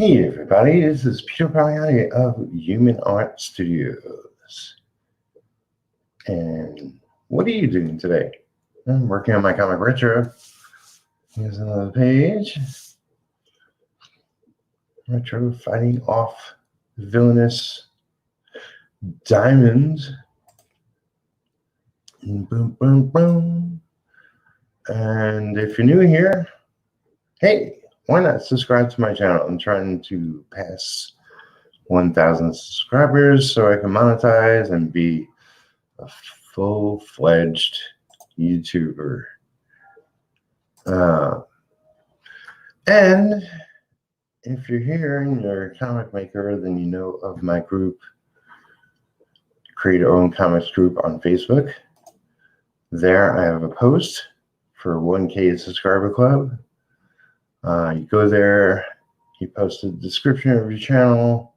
Hey everybody, this is Peter Palmiotti of Human Art Studios. And what are you doing today? I'm working on my comic retro. Here's another page. Retro fighting off villainous diamonds. Boom, boom, boom. And if you're new here, hey, why not subscribe to my channel? I'm trying to pass 1,000 subscribers so I can monetize and be a full-fledged YouTuber. And if you're here and you're a comic maker, then you know of my group, Create Your Own Comics group on Facebook. There I have a post for 1K subscriber club. You go there, you post a description of your channel,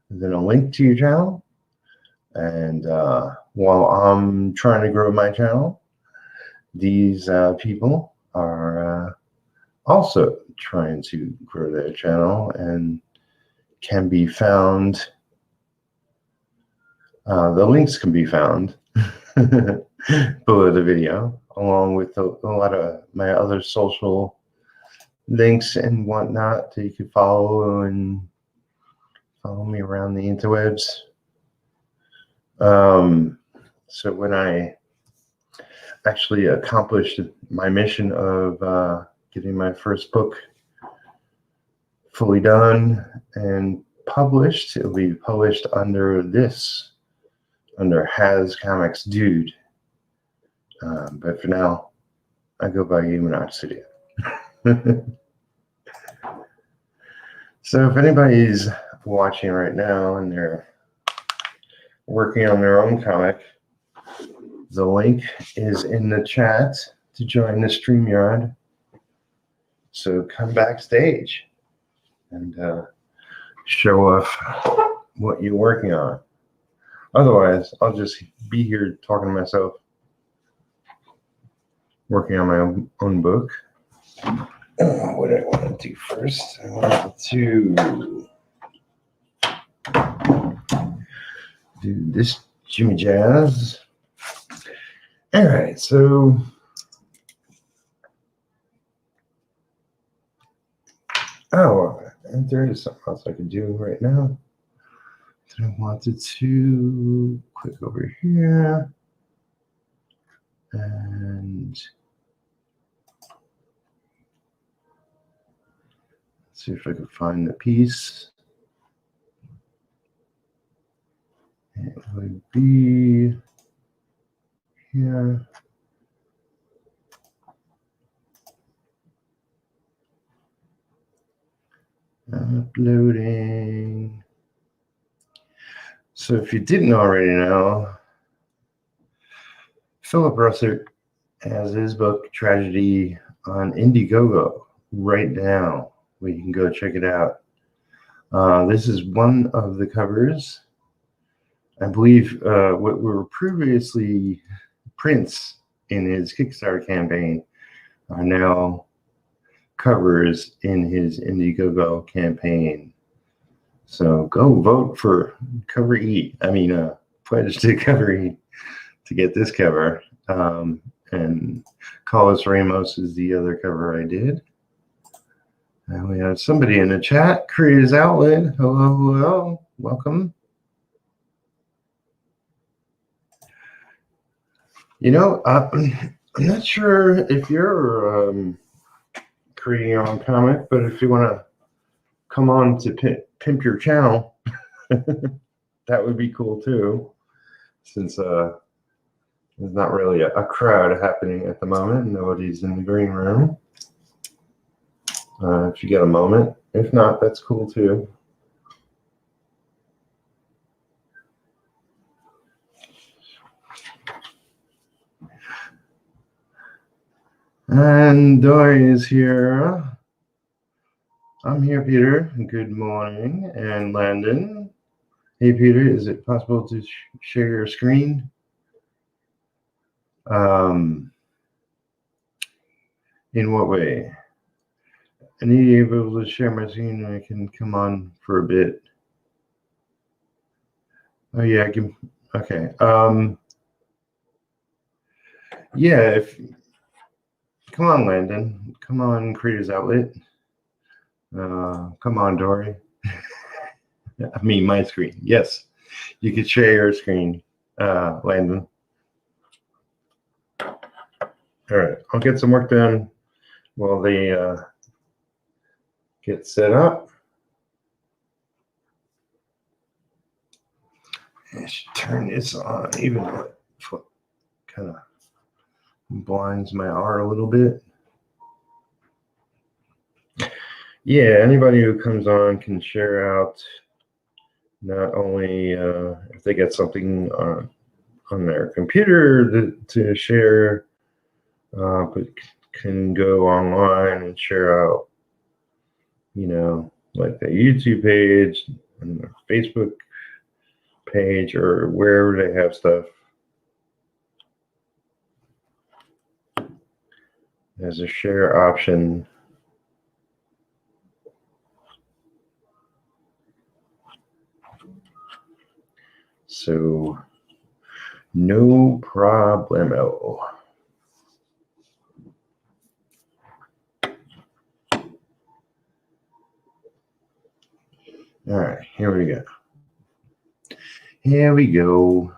then a link to your channel. And while I'm trying to grow my channel, these people are also trying to grow their channel and can be found. The links can be found below the video, along with a lot of my other social links and whatnot that you can follow me around the interwebs. So when I actually accomplished my mission of getting my first book fully done and published, it'll be published under Has Comics Dude. But for now, I go by Human Art Studio. So if anybody's watching right now and they're working on their own comic, the link is in the chat to join the StreamYard. So come backstage and show off what you're working on. Otherwise, I'll just be here talking to myself, working on my own book. What do I want to do first? I want to do this Jimmy Jazz. All right, so and there is something else I could do right now. I wanted to click over here and see if I can find the piece. It would be here. Uploading. So if you didn't already know, Philip Russert has his book Tragedy on Indiegogo right now, where you can go check it out. This is one of the covers. I believe what were previously prints in his Kickstarter campaign are now covers in his Indiegogo campaign. So go vote for cover E. Pledge to cover E to get this cover. And Carlos Ramos is the other cover I did. And we have somebody in the chat, Craze Outlet. Hello, hello, welcome. I'm not sure if you're creating your own comic, but if you want to come on to pimp your channel, that would be cool too, since there's not really a crowd happening at the moment. Nobody's in the green room. If you get a moment. If not, that's cool too. And Dori is here. I'm here, Peter. Good morning. And Landon. Hey, Peter, is it possible to share your screen? In what way? I need to be able to share my screen and I can come on for a bit. Oh yeah, I can. Okay. Yeah, come on, Landon. Come on, Creators Outlet. Come on, Dori. I mean, my screen. Yes, you could share your screen, Landon. All right, I'll get some work done while they get set up. I should turn this on, even though it kind of blinds my art a little bit. Yeah, anybody who comes on can share out not only if they get something on their computer to share, but can go online and share out, you know, like the YouTube page and the Facebook page or wherever they have stuff. There's a share option. So no problemo. All right, here we go. Here we go.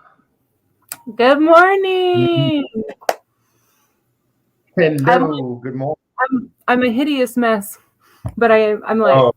Good morning. Hello. Good morning. I'm a hideous mess, but I'm like. Oh.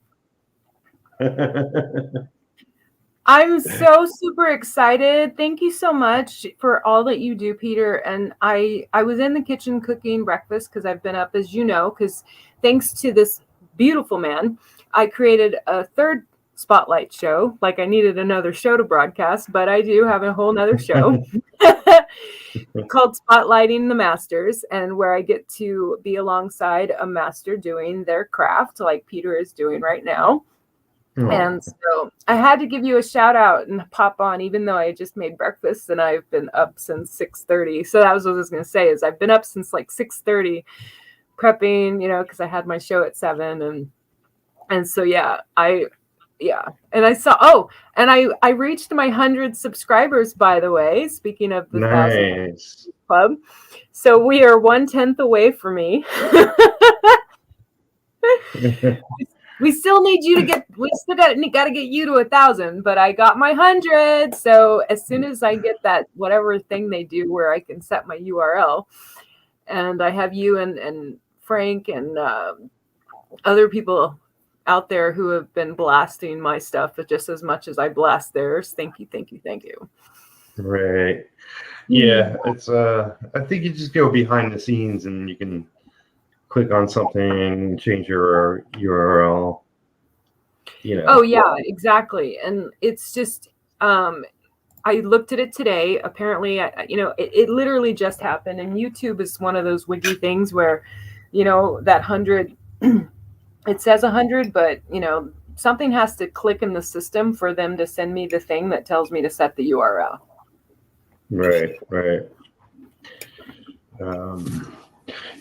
I'm so super excited. Thank you so much for all that you do, Peter. And I was in the kitchen cooking breakfast because I've been up, as you know, because thanks to this beautiful man, I created a third spotlight show. Like I needed another show to broadcast, but I do have a whole nother show called Spotlighting the Masters, and where I get to be alongside a master doing their craft like Peter is doing right now. And so I had to give you a shout out and pop on, even though I just made breakfast and I've been up since 6:30. So that was what I was going to say is I've been up since like 6:30 prepping, you know, because I had my show at 7. And so, yeah. And I saw, and I reached my 100 subscribers, by the way, speaking of the 1,000 club. So we are 1/10 away from me. We still need you to got to get you to 1,000, but I got my 100. So as soon as I get that, whatever thing they do where I can set my URL, and I have you and Frank and other people out there who have been blasting my stuff just as much as I blast theirs. Thank you. Right. Yeah. It's I think you just go behind the scenes and you can click on something, change your URL, you know. Oh yeah, exactly. And it's just, I looked at it today. Apparently, it literally just happened. And YouTube is one of those wiggy things where, you know, that 100, it says 100, but you know, something has to click in the system for them to send me the thing that tells me to set the URL. Right.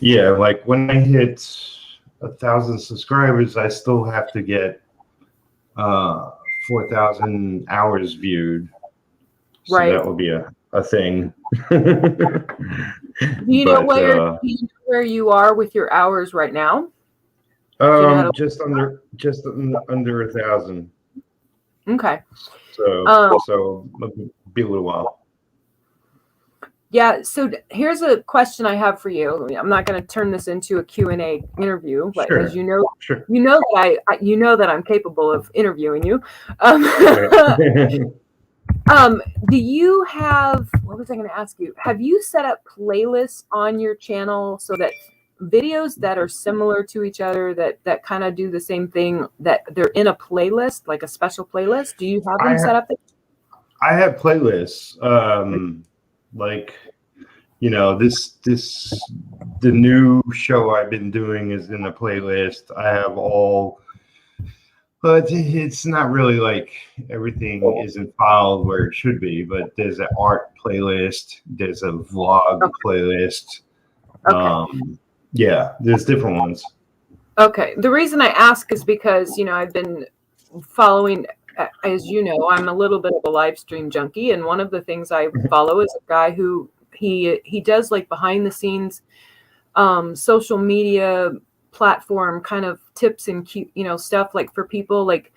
Yeah, like when I hit 1,000 subscribers, I still have to get 4,000 hours viewed. So right. That will be a thing. Do you know where you are with your hours right now? Just under 1,000. Okay. So it'll be a little while. Yeah, so here's a question I have for you. I'm not going to turn this into a Q&A interview, but as you know, you know that I'm capable of interviewing you. Do you have? What was I going to ask you? Have you set up playlists on your channel so that videos that are similar to each other that kind of do the same thing, that they're in a playlist, like a special playlist? Do you have them set up? I have playlists. Like, you know, the new show I've been doing is in a playlist. I have all, but it's not really like everything isn't filed where it should be, but there's an art playlist, there's a vlog playlist. Yeah, there's different ones. Okay. The reason I ask is because, I've been following, as you know, I'm a little bit of a live stream junkie. And one of the things I follow is a guy who he does like behind the scenes social media platform kind of tips and cute, stuff like for people like,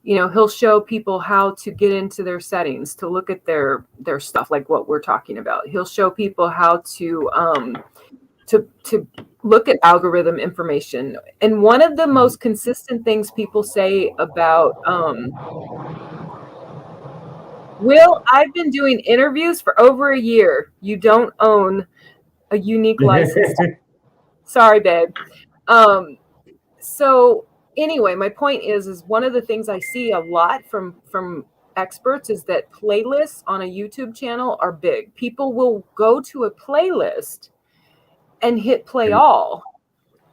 he'll show people how to get into their settings, to look at their stuff, like what we're talking about. He'll show people how to look at algorithm information. And one of the most consistent things people say about Will, I've been doing interviews for over a year. You don't own a unique license. Sorry, babe. So anyway, my point is one of the things I see a lot from experts is that playlists on a YouTube channel are big. People will go to a playlist and hit play all.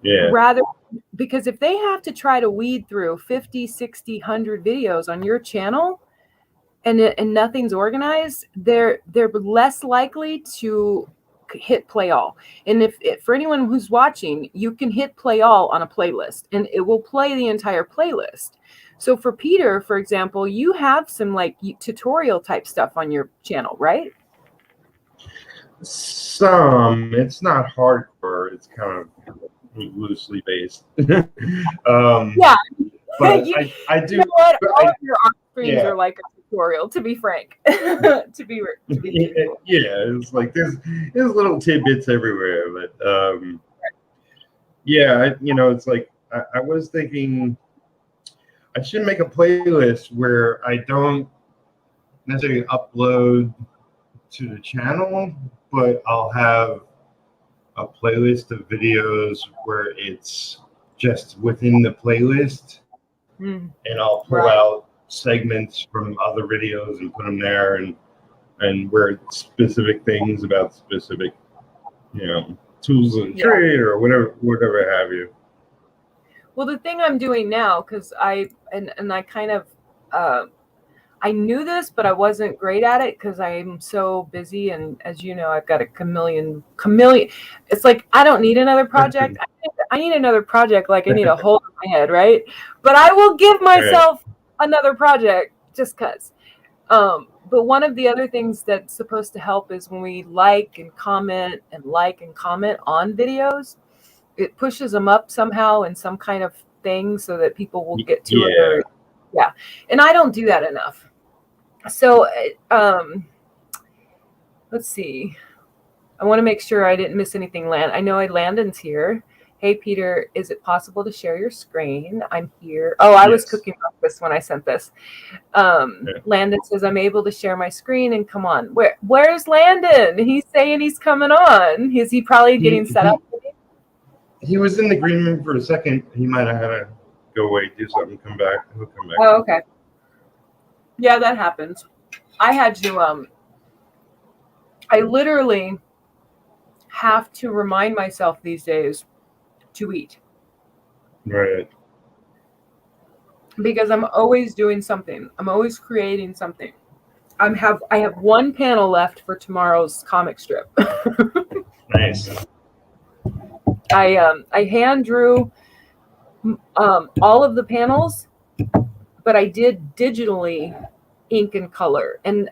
Yeah. Rather, because if they have to try to weed through 50, 60, 100 videos on your channel and nothing's organized, they're less likely to hit play all. And if for anyone who's watching, you can hit play all on a playlist and it will play the entire playlist. So for Peter, for example, you have some like tutorial type stuff on your channel, right? Some. It's not hardcore. It's kind of loosely based. Yeah. But I do. You know what? All of your art streams are like a tutorial, to be frank. to be it's like there's little tidbits everywhere, but it's like I was thinking I should make a playlist where I don't necessarily upload to the channel, but I'll have a playlist of videos where it's just within the playlist, and I'll pull out segments from other videos and put them there, and where specific things about specific, tools of trade or whatever have you. Well, the thing I'm doing now, because I kind of I knew this, but I wasn't great at it because I'm so busy, and as you know, I've got a chameleon. It's like I don't need another project. I need another project like I need a hole in my head, right? But I will give myself another project just because. But one of the other things that's supposed to help is when we like and comment on videos, it pushes them up somehow in some kind of thing so that people will get to it. Yeah. And I don't do that enough. So, let's see. I want to make sure I didn't miss anything. I know Landon's here. Hey, Peter, is it possible to share your screen? I'm here. Oh, I was cooking breakfast when I sent this. Landon says, I'm able to share my screen and come on. Where's Landon? He's saying he's coming on. Is he probably getting set up? He was in the green room for a second. He might have had to go away, do something, come back. He'll come back. Oh, okay. Yeah, that happens. I had to, I literally have to remind myself these days to eat. Right. Because I'm always doing something. I'm always creating something. I have one panel left for tomorrow's comic strip. Nice. I hand drew all of the panels, but I did digitally ink and color, and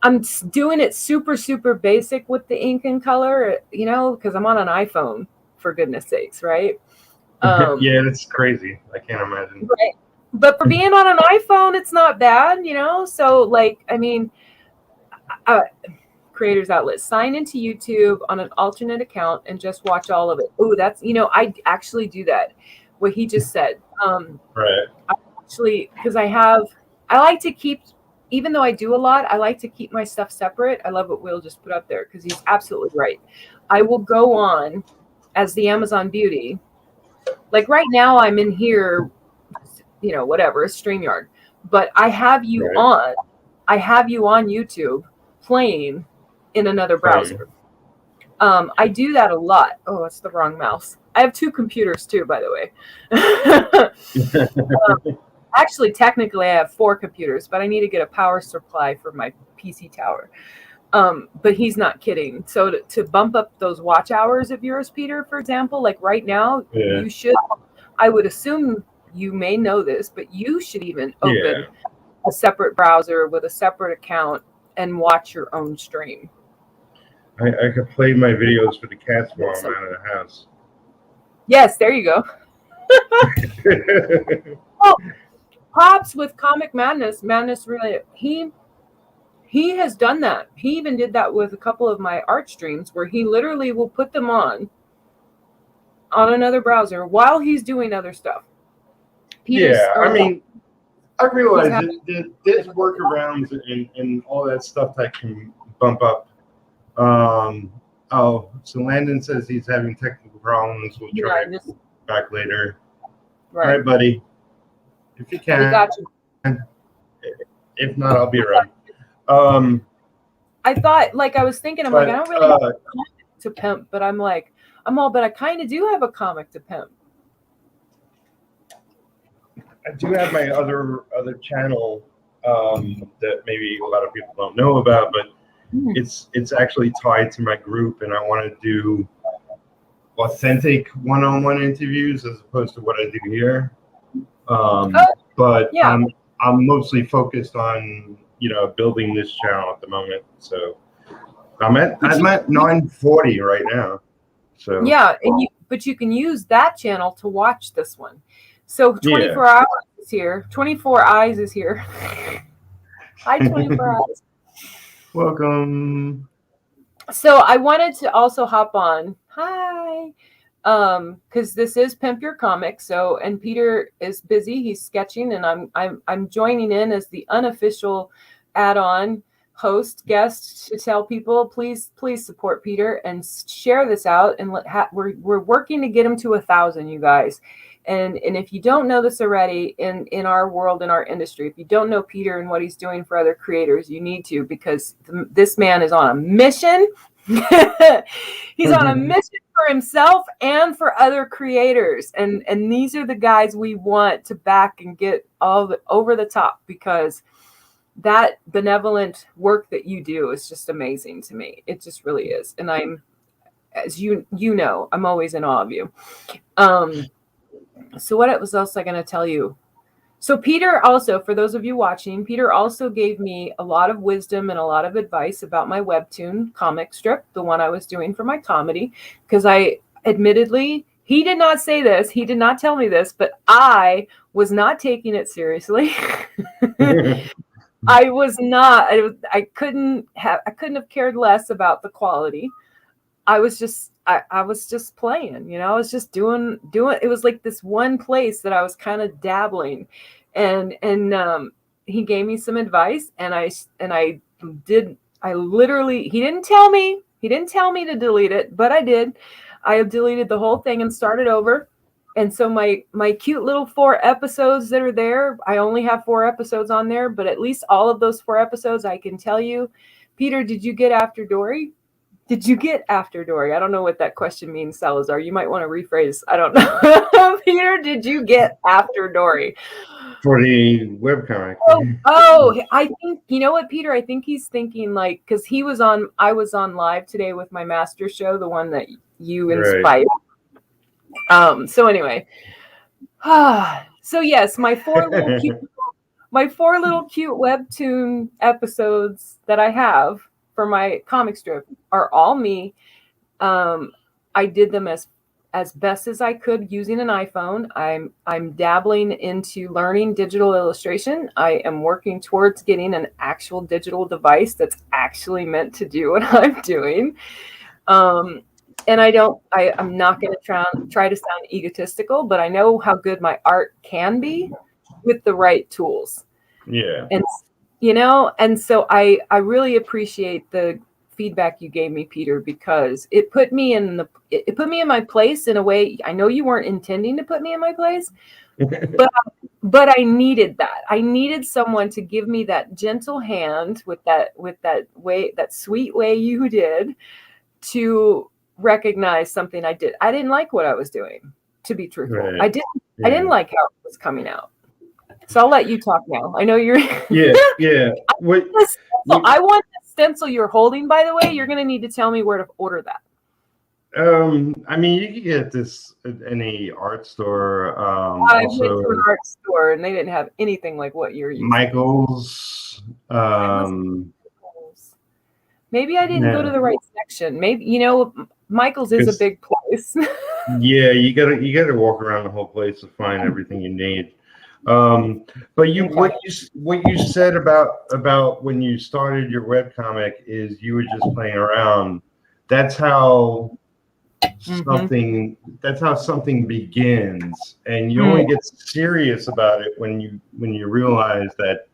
I'm doing it super, super basic with the ink and color, because I'm on an iPhone, for goodness sakes, right? Yeah, that's crazy. I can't imagine. Right. But for being on an iPhone, it's not bad, So, creators outlet, sign into YouTube on an alternate account and just watch all of it. Oh, that's I actually do that. What he just said. Right. Actually, because I like to keep, even though I do a lot, I like to keep my stuff separate. I love what Will just put up there because he's absolutely right. I will go on as the Amazon Beauty. Like right now, I'm in here, whatever, StreamYard. But I have you on. I have you on YouTube playing in another browser. I do that a lot. Oh, it's the wrong mouse. I have two computers too, by the way. Actually, technically, I have 4 computers, but I need to get a power supply for my PC tower. But he's not kidding. So to bump up those watch hours of yours, Peter, for example, like right now, you should, I would assume you may know this, but you should even open a separate browser with a separate account and watch your own stream. I could play my videos for the cats while I'm out of the house. Yes, there you go. Well, props with Comic Madness. Madness really, he has done that. He even did that with a couple of my art streams where he literally will put them on another browser while he's doing other stuff. I mean, I realize that there's workarounds and all that stuff that can bump up. So Landon says he's having technical problems. We'll try back later. Right. All right, buddy. If you can. We got you. If not, I'll be around. I thought, like, I was thinking, I don't really have a comic to pimp, but but I kind of do have a comic to pimp. I do have my other channel that maybe a lot of people don't know about, but it's actually tied to my group, and I want to do authentic one-on-one interviews as opposed to what I do here. But I'm mostly focused on building this channel at the moment. So I'm at 940 right now. So but you can use that channel to watch this one. So 24 hours is here. 24 eyes is here. Hi, 24 eyes. Welcome. So I wanted to also hop on. Hi. Because this is Pimp Your Comic. So, and Peter is busy. He's sketching, and I'm joining in as the unofficial add-on host guest to tell people, please support Peter and share this out. And we're working to get him to 1,000, you guys. And if you don't know this already in our world, in our industry, if you don't know Peter and what he's doing for other creators, you need to, because this man is on a mission. He's on a mission for himself and for other creators. And these are the guys we want to back and get over the top, because that benevolent work that you do is just amazing to me. It just really is. And I'm, as you know, I'm always in awe of you. So what else was I going to tell you? So Peter also, for those of you watching, Peter also gave me a lot of wisdom and a lot of advice about my webtoon comic strip, the one I was doing for my comedy, because I admittedly, he did not say this, he did not tell me this, but I was not taking it seriously. I was not. I couldn't have cared less about the quality. I was just playing, I was just doing. It was like this one place that I was kind of dabbling, and he gave me some advice, and I literally, he didn't tell me to delete it, but I did. I deleted the whole thing and started over. And so my cute little 4 episodes that are there, I only have 4 episodes on there, but at least all of those 4 episodes, I can tell you, Peter, did you get after Dori? Did you get after Dori? I don't know what that question means, Salazar. You might want to rephrase. I don't know. Peter, did you get after Dori? For the webcomic. Oh, I think, you know what, Peter? I think he's thinking like, because I was on live today with my master show, the one that you inspired. Right. So anyway. So yes, my 4 little cute webtoon episodes that I have for my comic strip are all me. I did them as best as I could using an iPhone. I'm dabbling into learning digital illustration. I am working towards getting an actual digital device that's actually meant to do what I'm doing. And I'm not going to try to sound egotistical, but I know how good my art can be with the right tools. Yeah. And and so I really appreciate the feedback you gave me, Peter, because it put me in my place in a way. I know you weren't intending to put me in my place, but I needed that. I needed someone to give me that gentle hand with that sweet way you did, to recognize something I did. I didn't like what I was doing, to be truthful. Right. I didn't like how it was coming out. So I'll let you talk now. I know you're. Yeah. I want to stencil you're holding, by the way, you're going to need to tell me where to order that. I mean, you can get this at any art store. I went Also, to an art store and they didn't have anything like what you're using. Michael's. Maybe I didn't go to the right section. Maybe, you know, Michael's is a big place. Yeah, you gotta walk around the whole place to find everything you need. But what you said about when you started your webcomic is you were just playing around. That's how something begins, and you only get serious about it when you realize that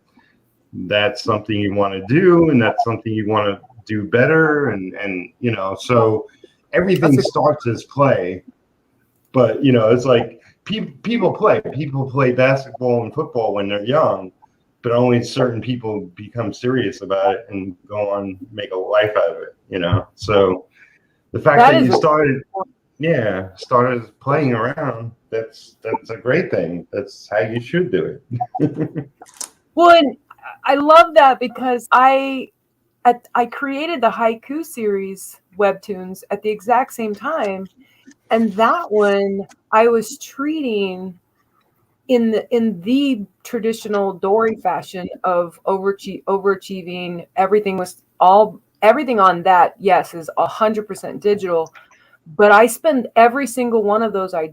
that's something you want to do, and that's something you want to do better, and you know, so everything starts as play. But you know, it's like people play basketball and football when they're young, but only certain people become serious about it and go on make a life out of it, you know. So the fact that you started playing around, that's a great thing. That's how you should do it. Well, and I love that because I created the haiku series webtoons at the exact same time, and that one I was treating in the traditional Dori fashion of overachieving. Everything on that, yes, is 100% digital. But I spend every single one of those I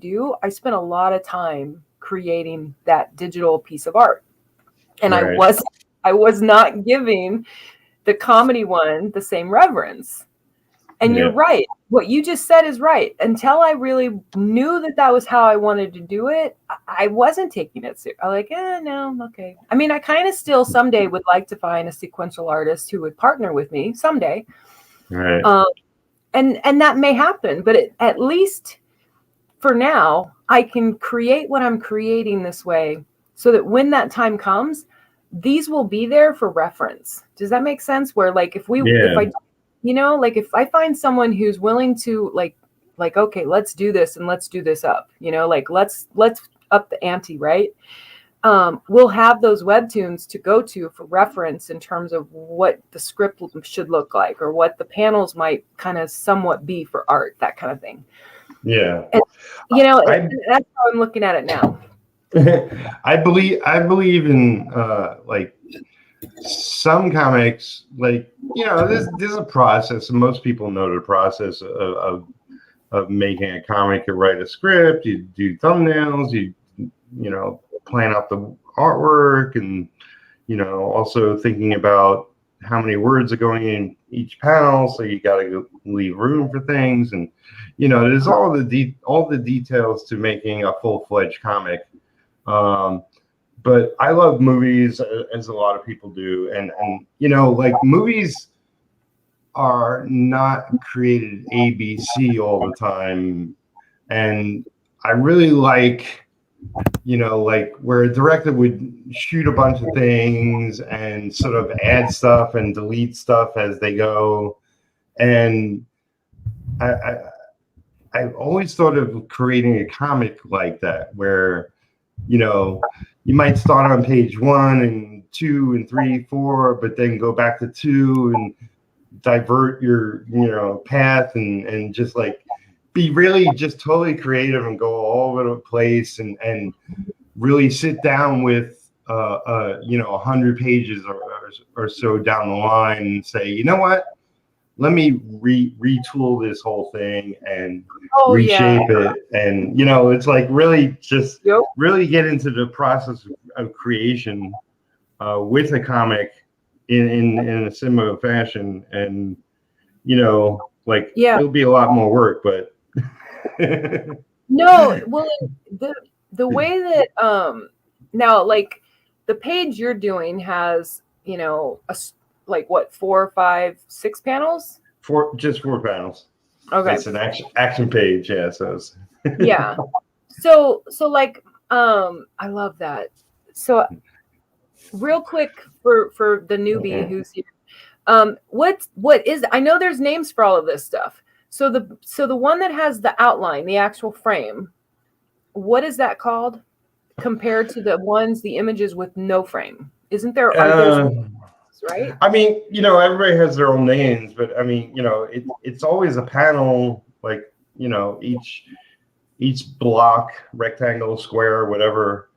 spend a lot of time creating that digital piece of art. And Right. I was not giving the comedy one the same reverence. And you're right. What you just said is right. Until I really knew that was how I wanted to do it, I wasn't taking it serious. I'm like, no, okay. I mean, I kind of still someday would like to find a sequential artist who would partner with me someday. Right. And that may happen, but at least for now, I can create what I'm creating this way so that when that time comes, these will be there for reference. Does that make sense? Where like if I find someone who's willing to like, okay, let's do this and let's do this up, you know, like let's up the ante, right? We'll have those webtoons to go to for reference in terms of what the script should look like or what the panels might kind of somewhat be for art, that kind of thing. Yeah. And, you know, that's how I'm looking at it now. I believe in like some comics, like, you know, there's a process, and most people know the process of making a comic. You write a script, you do thumbnails, you know, plan out the artwork, and you know, also thinking about how many words are going in each panel, so you got to leave room for things, and you know, there's all the details to making a full-fledged comic. But I love movies, as a lot of people do, and you know, like movies are not created ABC all the time, and I really like, you know, like where a director would shoot a bunch of things and sort of add stuff and delete stuff as they go, and I've always thought of creating a comic like that, where, you know, you might start on page 1 and 2 and 3, 4, but then go back to 2 and divert your, you know, path and just like be really just totally creative and go all over the place and really sit down with, you know, 100 pages or so down the line and say, you know what? Let me retool this whole thing and reshape it. And, you know, it's like really just really get into the process of creation with a comic in a similar fashion. And, you know, like it'll be a lot more work, but. No, well, the way that, now, like the page you're doing has, you know, like what, 4, 5, 6 panels? Just 4 panels. Okay. It's an action page, yeah. So yeah. So like I love that. So real quick for the newbie who's here. What is, I know there's names for all of this stuff. So the one that has the outline, the actual frame, what is that called compared to the images with no frame? Isn't there right? I mean, everybody has their own names, but I mean, it's always a panel, like, each block, rectangle, square, whatever,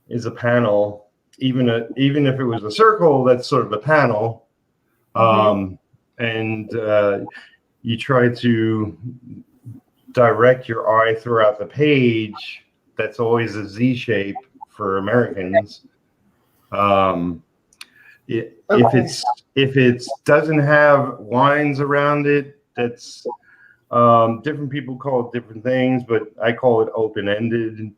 is a panel. Even if it was a circle, that's sort of a panel. And you try to direct your eye throughout the page. That's always a Z shape for Americans. If it doesn't have lines around it, that's different people call it different things, but I call it open-ended.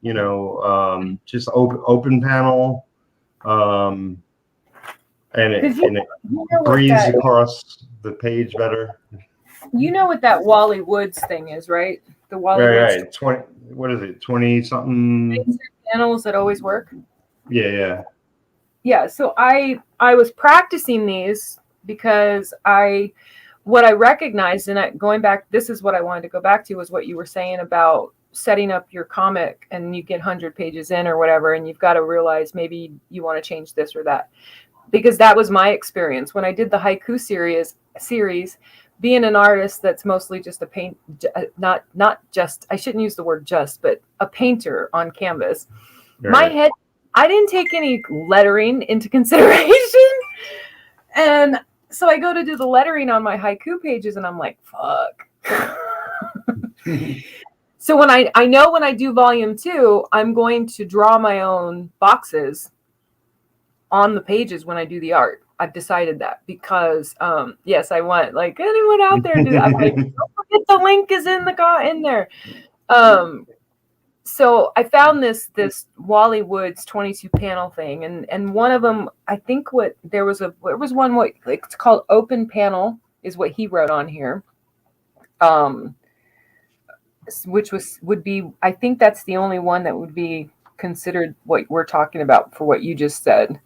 Just open panel, and it breathes across the page better. You know what that Wally Woods thing is, right? The Wally Woods. Right. 20. What is it? 20 something panels that always work. Yeah. So I was practicing these because what I recognized, and going back, this is what I wanted to go back to, was what you were saying about setting up your comic and you get 100 pages in or whatever, and you've got to realize maybe you want to change this or that. Because that was my experience when I did the haiku series, being an artist that's mostly just not just, I shouldn't use the word just, but a painter on canvas. Right. My head, I didn't take any lettering into consideration. And so I go to do the lettering on my haiku pages and I'm like, fuck. So when I know when I do volume 2, I'm going to draw my own boxes on the pages when I do the art. I've decided that because, yes, I want like anyone out there do that. I'm like, don't forget the link is in there. So I found this Wally Woods 22 panel thing, and one of them, I think it's called open panel is what he wrote on here, which would be, I think that's the only one that would be considered what we're talking about for what you just said.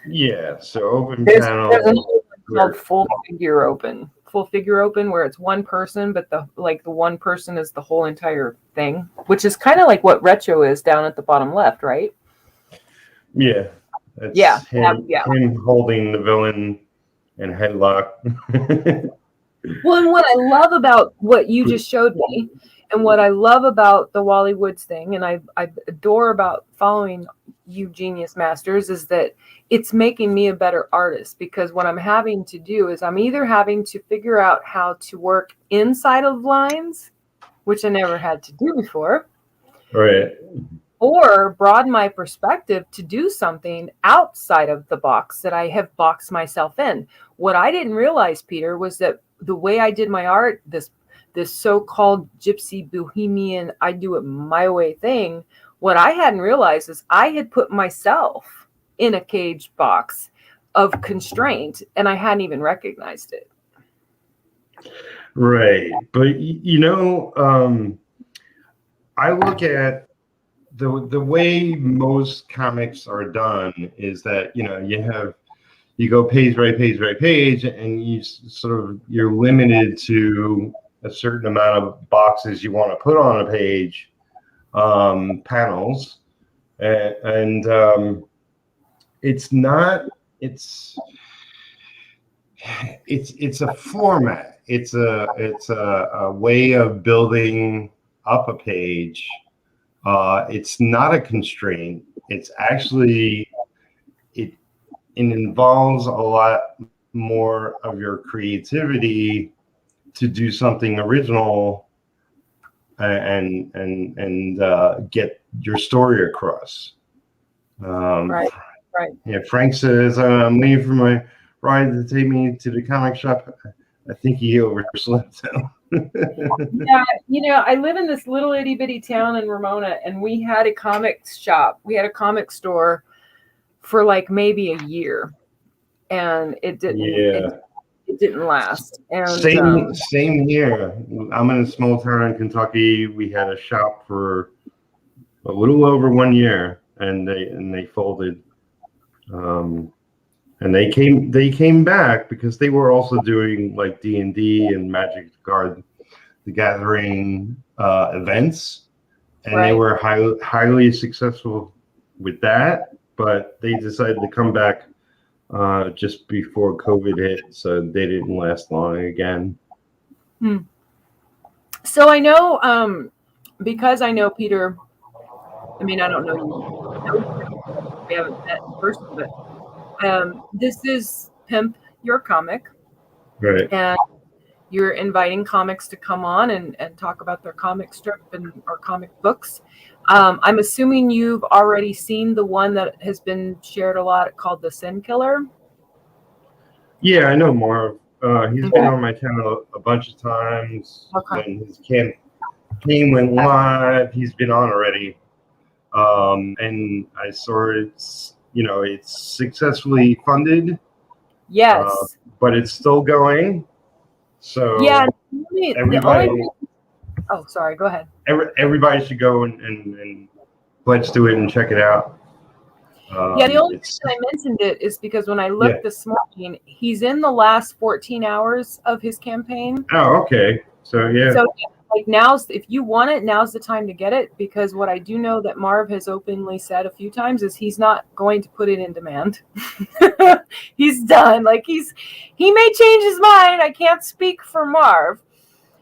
Yeah, so open panel. There's another one called full figure open, where it's one person, but the one person is the whole entire thing, which is kind of like what retro is down at the bottom left, right? Yeah. Him holding the villain in headlock. Well, and what I love about what you just showed me, and what I love about the Wally Woods thing, and I adore about following you Genius Masters, is that it's making me a better artist, because what I'm having to do is I'm either having to figure out how to work inside of lines, which I never had to do before. Right. Or broaden my perspective to do something outside of the box that I have boxed myself in. What I didn't realize, Peter, was that the way I did my art, this so-called gypsy bohemian, I do it my way thing, what I hadn't realized is I had put myself in a cage box of constraint, and I hadn't even recognized it. Right. But, I look at the way most comics are done is that, you go page by page by page, and you're limited to a certain amount of boxes you want to put on a page, panels, and it's a format. It's a way of building up a page. It's not a constraint. It's actually it involves a lot more of your creativity to do something original and get your story across. Right. Yeah, Frank says, I'm waiting for my ride to take me to the comic shop. I think he overslept. Yeah, I live in this little itty bitty town in Ramona, and we had a comic shop. We had a comic store for like maybe a year, and it didn't. Yeah. It didn't last. And same here. I'm in a small town in Kentucky. We had a shop for a little over 1 year, and they folded. And they came back because they were also doing like D&D and Magic the Gathering events, and They were highly successful with that. But they decided to come back just before COVID hit, so they didn't last long again. So I know, because I know Peter. I mean, I don't know you. We haven't met in person, but this is Pimp Your Comic, Right. and you're inviting comics to come on and talk about their comic strip or comic books. I'm assuming you've already seen the one that has been shared a lot called The Sin Killer. Yeah, I know Marv. He's been on my channel a bunch of times. Okay. When his campaign went live, he's been on already. And I saw it's successfully funded. Yes. But it's still going. So yeah. Oh, sorry. Go ahead. Everybody should go and pledge to it and check it out. The only reason I mentioned it is because when I looked this morning, he's in the last 14 hours of his campaign. Oh, okay. So yeah. So like if you want it, now's the time to get it, because what I do know that Marv has openly said a few times is he's not going to put it in demand. He's done. Like he may change his mind. I can't speak for Marv.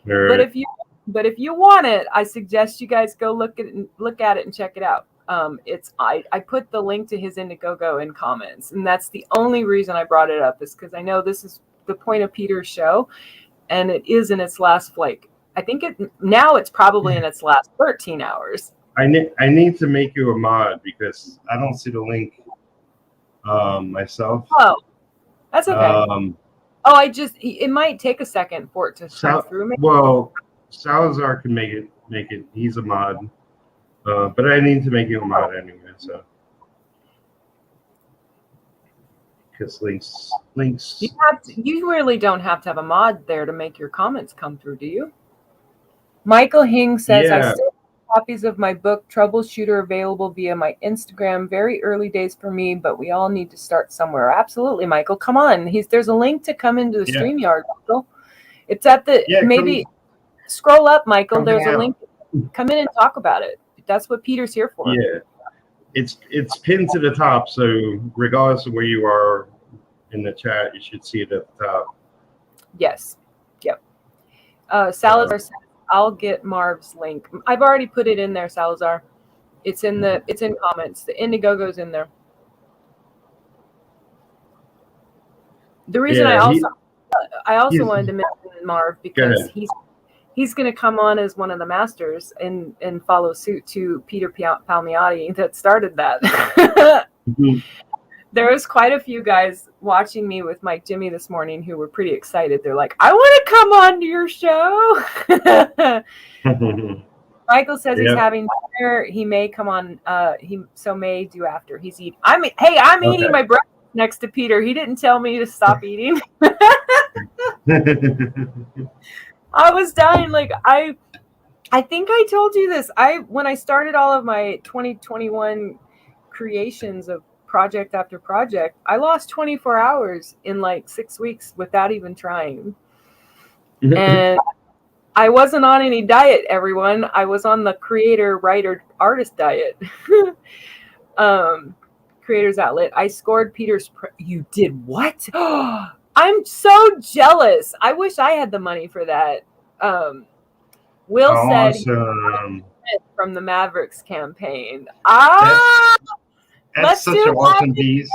Right. But if you want it, I suggest you guys go look at it and check it out. I put the link to his Indiegogo in comments, and that's the only reason I brought it up, is because I know this is the point of Peter's show, and it is in its last I think it's probably in its last 13 hours. I need to make you a mod because I don't see the link myself. Oh, that's okay. It might take a second for it to come through. Maybe. Well, Salazar can make it. He's a mod. But I need to make you a mod anyway, so. Because links. You really don't have to have a mod there to make your comments come through, do you? Michael Hing says, I still have copies of my book, Troubleshooter, available via my Instagram. Very early days for me, but we all need to start somewhere. Absolutely, Michael. Come on. There's a link to come into the StreamYard, Michael. It's at the, scroll up, Michael. There's a link. Come in and talk about it. That's what Peter's here for. Yeah. It's pinned to the top, so regardless of where you are in the chat, you should see it at the top. Yes. Yep. Salazar says, I'll get Marv's link. I've already put it in there, Salazar. It's in comments. The Indiegogo's in there. The reason I also wanted to mention Marv because he's going to come on as one of the masters and follow suit to Peter Palmiotti that started that. Mm-hmm. There was quite a few guys watching me with Mike Jimmy this morning who were pretty excited. They're like, I want to come on to your show. Michael says he's having dinner. He may come on. He may do after he's eating. I'm eating my breakfast next to Peter. He didn't tell me to stop eating. I was dying. Like I think I told you this. When I started all of my 2021 creations of project after project, I lost 24 hours in like 6 weeks without even trying. And I wasn't on any diet, everyone. I was on the creator, writer, artist diet. Creators Outlet. I scored Peter's. You did what? I'm so jealous. I wish I had the money for that. Will said from the Mavericks campaign. That's such an awesome piece.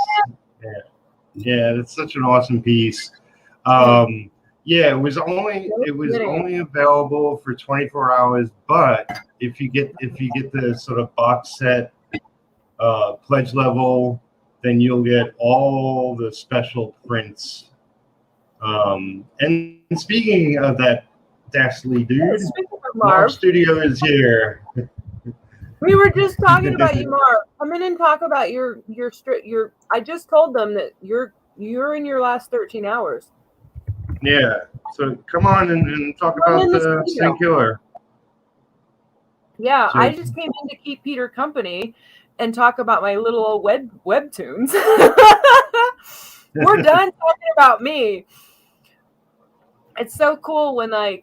Yeah, that's such an awesome piece. It was only available for 24 hours, but if you get the sort of box set pledge level, then you'll get all the special prints. And speaking of that dastardly dude, Marv Studio is here. We were just talking about you, Marv. Come in and talk about your. I just told them that you're in your last 13 hours. Yeah. So come on and talk about the Sin Killer. Yeah, I just came in to keep Peter company and talk about my little old webtoons. We're done talking about me. It's so cool when not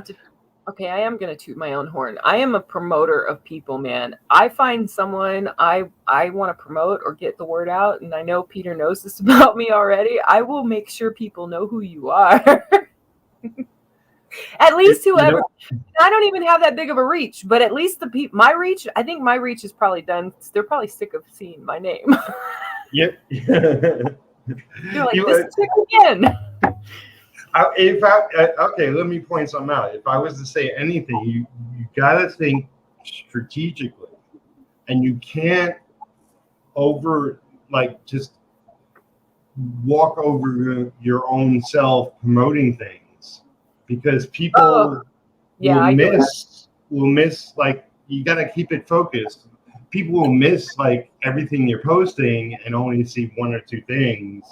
to okay, I am going to toot my own horn. I am a promoter of people, man. I find someone I want to promote or get the word out, and I know Peter knows this about me already. I will make sure people know who you are. At least whoever. I don't even have that big of a reach, but at least the people, my reach, I think my reach is probably done. They're probably sick of seeing my name. Yep. You're like, this chick again. Okay, let me point something out. If I was to say anything, you got to think strategically, and you can't just walk over your own self promoting things, because people will miss, like, you got to keep it focused. People will miss like everything you're posting and only see one or two things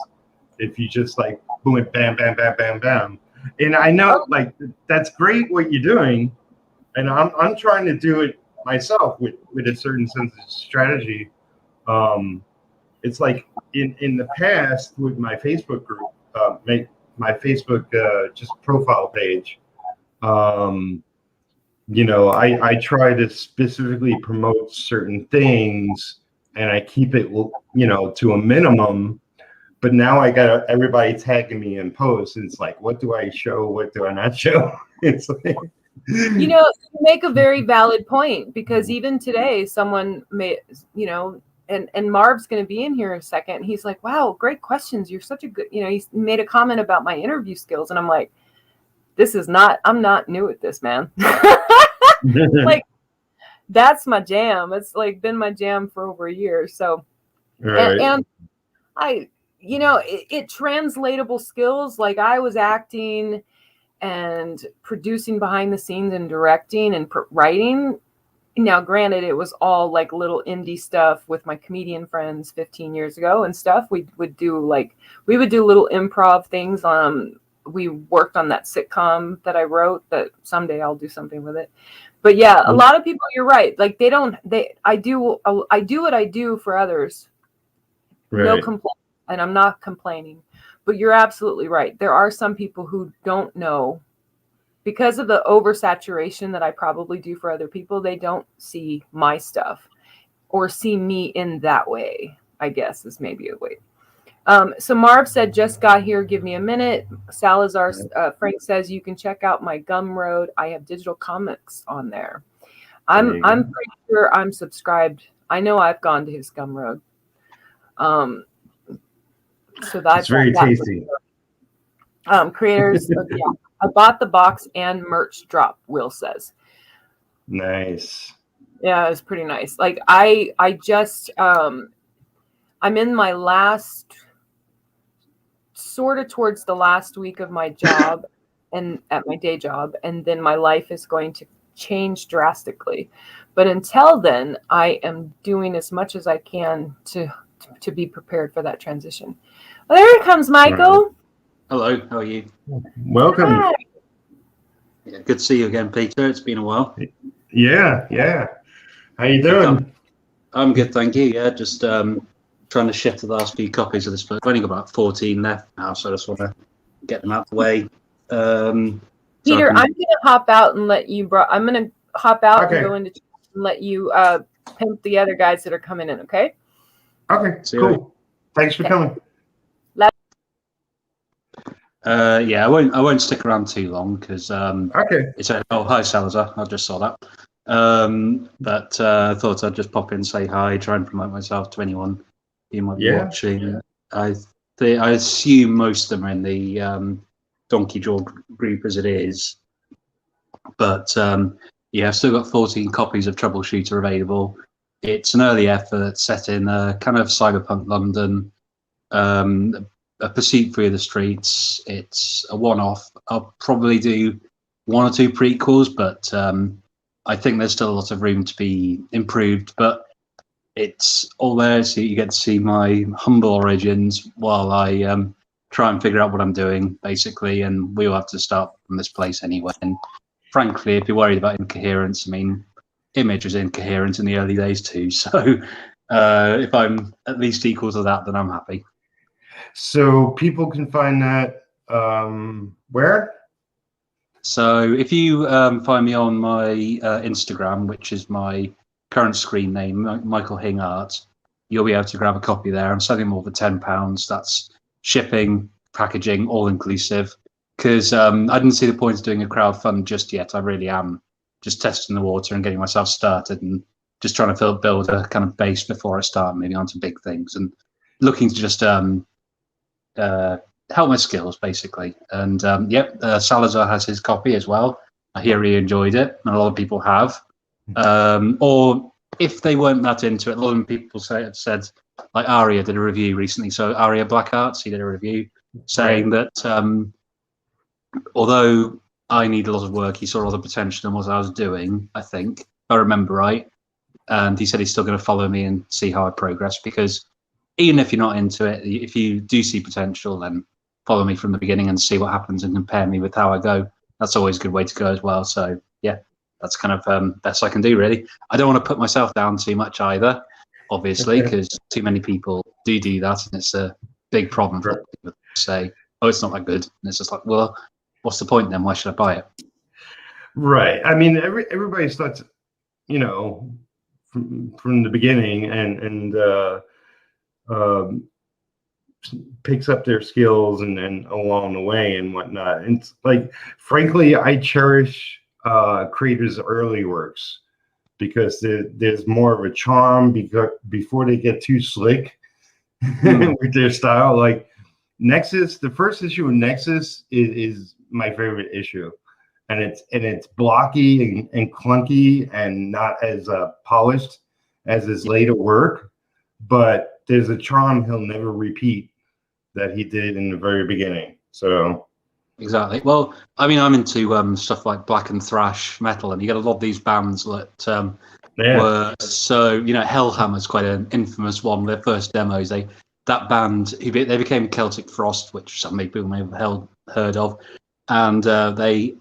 if you just like boom it, bam, bam, bam, bam, bam. And I know like that's great what you're doing, and I'm trying to do it myself with a certain sense of strategy. It's like in the past with my Facebook group, my Facebook just profile page. You know, I try to specifically promote certain things, and I keep it, you know, to a minimum. But now I got everybody tagging me in posts, and it's like, what do I show? What do I not show? It's like, you know, you make a very valid point, because even today, someone may, you know, and Marv's going to be in here in a second. He's like, wow, great questions. You're such a good, you know, he made a comment about my interview skills, and I'm like, I'm not new at this, man. Like, that's my jam. It's like been my jam for over a year. So, right. and I, you know, it translatable skills. Like, I was acting and producing behind the scenes and directing and writing. Now, granted, it was all like little indie stuff with my comedian friends 15 years ago and stuff. We would do little improv things. We worked on that sitcom that I wrote, that someday I'll do something with it. But yeah, a lot of people, you're right. Like, I do what I do for others. Right. No complaint. And I'm not complaining, but you're absolutely right. There are some people who don't know, because of the oversaturation that I probably do for other people. They don't see my stuff or see me in that way, I guess, is maybe a way. So Marv said, just got here, give me a minute. Salazar, Frank says, you can check out my Gumroad. I have digital comics on there. I'm pretty sure I'm subscribed. I know I've gone to his Gumroad. So that's very tasty. Creators, yeah. I bought the box and merch drop, Will says. Nice. Yeah, it was pretty nice. Like, I just I'm in my last, sort of towards the last week of my job and at my day job, and then my life is going to change drastically. But until then, I am doing as much as I can to be prepared for that transition. Well, there comes Michael. Right. Hello, how are you? Welcome. Hi. Yeah, good to see you again, Peter. It's been a while. Yeah. How you doing? I'm good, thank you. Yeah, just trying to shift the last few copies of this book. I've only got about 14 left now, so I just want to get them out of the way. Peter, I'm going to hop out and let you. I'm going to hop out and go into and let you pimp the other guys that are coming in. Okay. Okay. Cool. Thanks for coming. Yeah, I won't stick around too long because it's hi Salazar, I just saw that. But I thought I'd just pop in, say hi, try and promote myself to anyone who might be watching. I assume most of them are in the Donkey Jaw group as it is, but I've still got 14 copies of Troubleshooter available. It's an early effort set in kind of cyberpunk London. A pursuit through the streets. It's a one-off. I'll probably do one or two prequels, but I think there's still a lot of room to be improved. But it's all there, so you get to see my humble origins while I try and figure out what I'm doing, basically. And we will have to start from this place anyway. And frankly, if you're worried about incoherence, I mean, Image was incoherent in the early days too. So if I'm at least equal to that, then I'm happy. So people can find that where? So if you find me on my Instagram, which is my current screen name, Michael Hing Art, you'll be able to grab a copy there. I'm selling them all for £10. That's shipping, packaging, all inclusive. Because I didn't see the point of doing a crowdfund just yet. I really am just testing the water and getting myself started and just trying to build a kind of base before I start moving on to big things and looking to just help my skills, basically. And Salazar has his copy as well. I hear he enjoyed it, and a lot of people have. Or if they weren't that into it, a lot of people have said, like Aria did a review recently. So Aria Black Arts, he did a review saying that although I need a lot of work, he saw all the potential in what I was doing, I think, if I remember right. And he said he's still going to follow me and see how I progress, because even if you're not into it, if you do see potential, then follow me from the beginning and see what happens and compare me with how I go. That's always a good way to go as well. So yeah, that's kind of best I can do, really. I don't want to put myself down too much either, obviously, because too many people do that, and it's a big problem for people to say, oh, it's not that good. And it's just like, well, what's the point then? Why should I buy it? Right. I mean, everybody starts, you know, from the beginning and picks up their skills and along the way and whatnot. And it's like, frankly, I cherish creators' early works because there's more of a charm before they get too slick with their style. Like Nexus, the first issue of Nexus is my favorite issue. And it's blocky and clunky and not as polished as his later work, but there's a charm he'll never repeat that he did in the very beginning. So exactly. Well, I mean, I'm into stuff like black and thrash metal, and you get a lot of these bands that were so, you know, Hellhammer's quite an infamous one. Their first demos, that band they became Celtic Frost, which some people may have heard of, and they,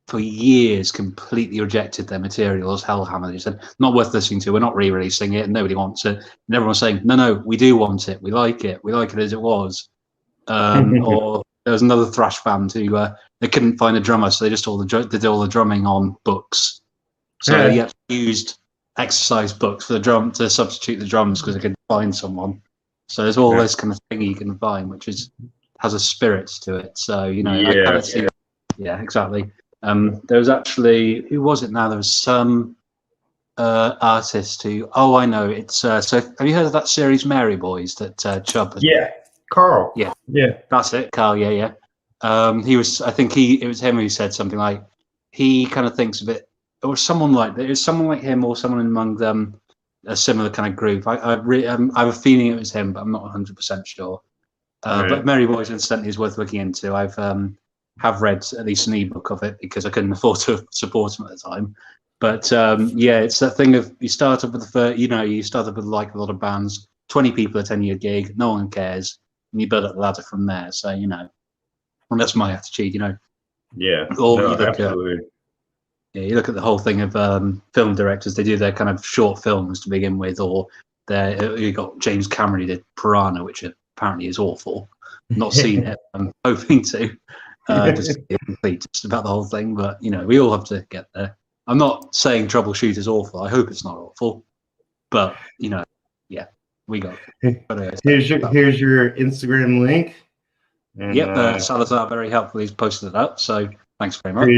for years, completely rejected their material as Hellhammer. They said, not worth listening to, we're not re-releasing it, and nobody wants it. And everyone's saying, no, we do want it, we like it as it was. Or there was another thrash band who they couldn't find a drummer, so they just did all the drumming on books. So they used exercise books for the drum to substitute the drums because they couldn't find someone. So there's all this kind of thing you can find, which has a spirit to it. So, you know, I kind of see. Yeah, exactly. There was actually, who was it now? There was some artist who, I know, it's, so have you heard of that series Mary Boys that Chubb has? Yeah, Carl. Yeah, that's it, Carl, yeah. He was, I think it was him who said something like, he kind of thinks of it, or someone like him or someone among them, a similar kind of group. I have a feeling it was him, but I'm not 100% sure. But Mary Boys, incidentally, is worth looking into. I've have read at least an ebook of it because I couldn't afford to support them at the time. But it's that thing of you start up with like a lot of bands, 20 people attend your gig, no one cares, and you build up the ladder from there. So, you know, and that's my attitude, you know. Yeah, absolutely. You look at the whole thing of film directors, they do their kind of short films to begin with, or you got James Cameron who did Piranha, which apparently is awful. Not seen it, I'm hoping to. Just about the whole thing, but you know, we all have to get there. I'm not saying Troubleshoot is awful. I hope it's not awful, but you know, we got. Here's your Instagram link. And, Salazar very helpful. He's posted it up, so thanks very much.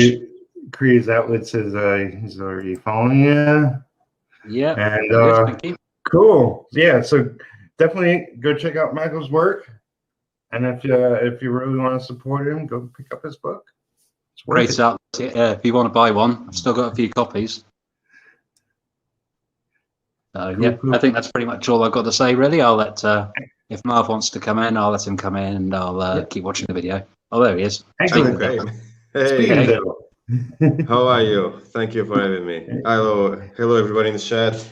Craze Outlet says he's already following you. Yeah, and thank you. Cool. Yeah, so definitely go check out Michael's work. And if you really want to support him, go pick up his book. Great out. If you want to buy one, I've still got a few copies. Cool. I think that's pretty much all I've got to say, really. I'll let if Marv wants to come in, I'll let him come in, and I'll keep watching the video. Oh, there he is. Excellent. Hey, how are you? Thank you for having me. Hello, everybody in the chat.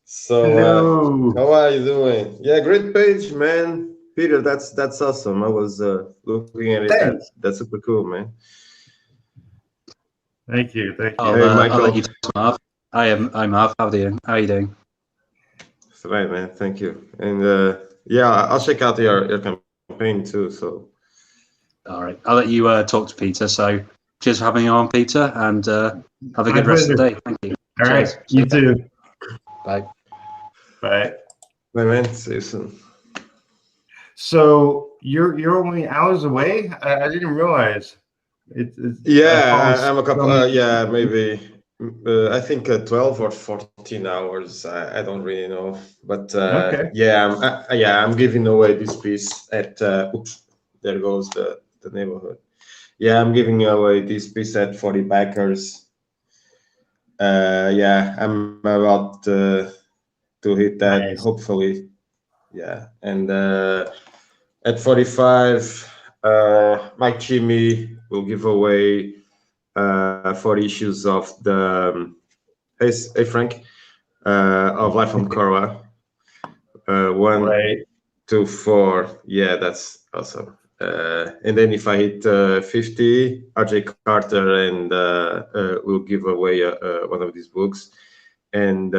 So, how are you doing? Yeah, great page, man. Peter, that's awesome. I was looking at it. That's super cool, man. Thank you. Hey, Michael. I'll let you talk, Marv. I'm Marv. How are you doing? That's right, man. Thank you. And I'll check out your campaign too. So, all right, I'll let you talk to Peter. So, cheers for having me on, Peter, and have a good rest of the day. Thank you. All cheers. right, you too. Bye. Bye. Bye, man. See you soon. So you're only hours away? I didn't realize. It's I'm a couple. Maybe. I think 12 or 14 hours. I don't really know, but okay. I'm giving away this piece at. Oops, there goes the neighborhood. Yeah, I'm giving away this piece at 40 backers. I'm about to hit that. Nice. Hopefully. Yeah, and at 45, Mike Jimmy will give away 4 issues of the hey Frank of Life on Korra. 1, 2, 4. Yeah, that's awesome. And then if I hit 50, RJ Carter and will give away one of these books, and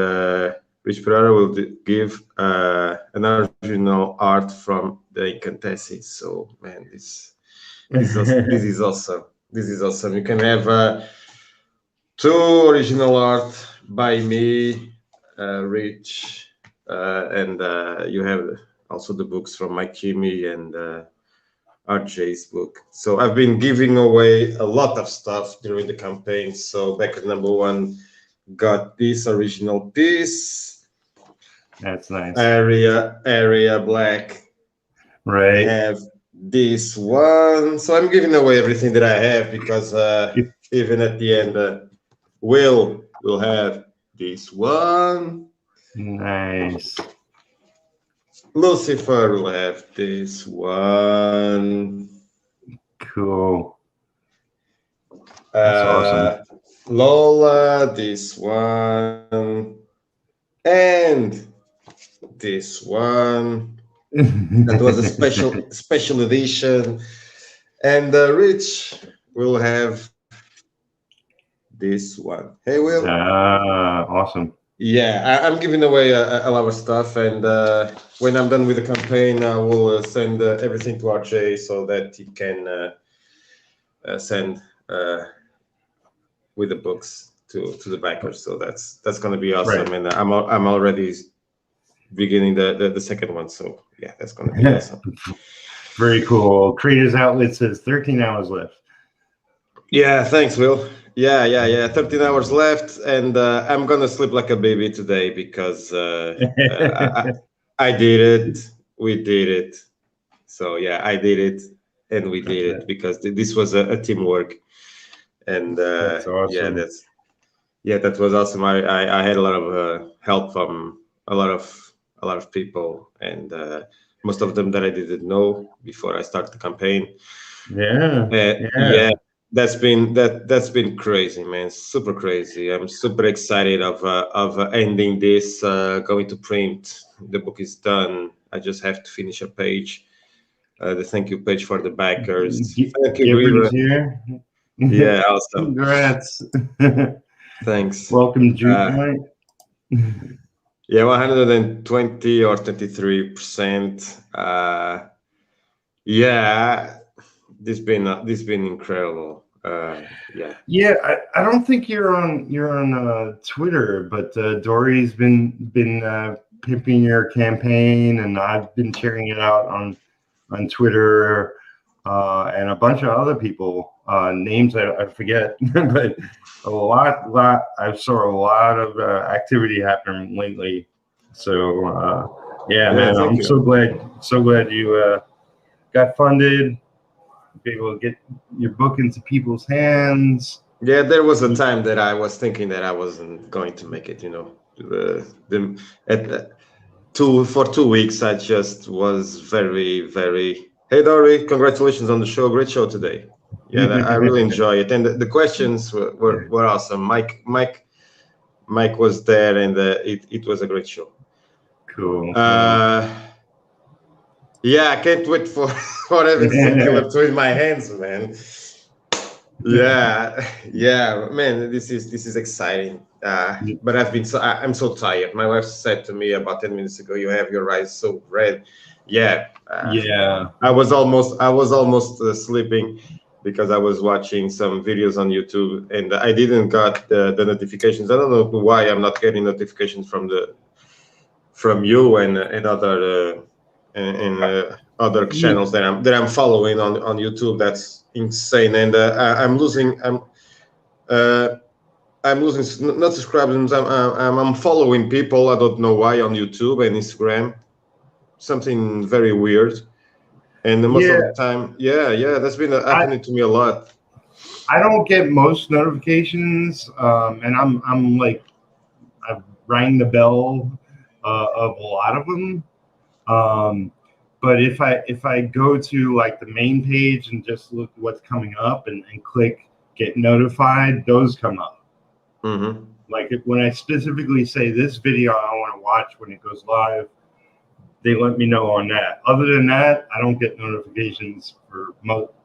Rich Pereira will give an original art from the Incantessi. So man, this is awesome. This is awesome. You can have 2 original art by me, Rich, and you have also the books from Mike Jimmy and RJ's book. So I've been giving away a lot of stuff during the campaign. So backer number 1 got this original piece. That's nice. Area black. Right. I have this one. So I'm giving away everything that I have because even at the end, Will have this one. Nice. Lucifer will have this one. Cool. That's awesome. Lola, this one. And this one. That was a special edition. And Rich will have this one. Hey, Will. Awesome. Yeah, I'm giving away a lot of stuff, and when I'm done with the campaign, I will send everything to RJ so that he can send with the books to the backers. So that's going to be awesome, right. And I'm already beginning the second one. So yeah, that's going to be awesome. Very cool. Creators Outlet says 13 hours left. Yeah, thanks, Will. Yeah. 13 hours left, and I'm gonna sleep like a baby today because I did it. We did it. So yeah, I did it, and we did it because this was a teamwork, and that's awesome. That was awesome. I had a lot of help from a lot of people, and most of them that I didn't know before I started the campaign. Yeah. That's been crazy, man. Super crazy. I'm super excited of ending this, going to print. The book is done. I just have to finish a page, the thank you page for the backers. Thank you, here. Yeah, awesome. Congrats. Thanks. Welcome, June. Yeah, 120 or 23%. Yeah, this been incredible. Yeah, I don't think you're on Twitter, but Dori's been pimping your campaign, and I've been sharing it out on Twitter, and a bunch of other people, names I forget, but a lot. I saw a lot of activity happening lately. So man, I'm so glad you got funded. Be able to get your book into people's hands. Yeah, there was a time that I was thinking that I wasn't going to make it. For 2 weeks, I just was very, very. Hey, Dori, congratulations on the show! Great show today. Yeah, I really enjoy it, and the questions were awesome. Mike was there, and it was a great show. Cool. Yeah, I can't wait for everything to in my hands, man. Yeah, man, this is exciting. But I'm so tired. My wife said to me about 10 minutes ago, "You have your eyes so red." Yeah. I was almost sleeping, because I was watching some videos on YouTube and I didn't got the notifications. I don't know why I'm not getting notifications from you and other channels that I'm following on YouTube. That's insane, and I'm losing not subscribers. I'm following people I don't know why on YouTube and Instagram. Something very weird, and most of the time, that's been happening to me a lot. I don't get most notifications, and I'm like, I've rang the bell of a lot of them. But if I go to like the main page and just look what's coming up and click get notified, those come up. Mm-hmm. Like when I specifically say this video I want to watch when it goes live, they let me know on that. Other than that, I don't get notifications for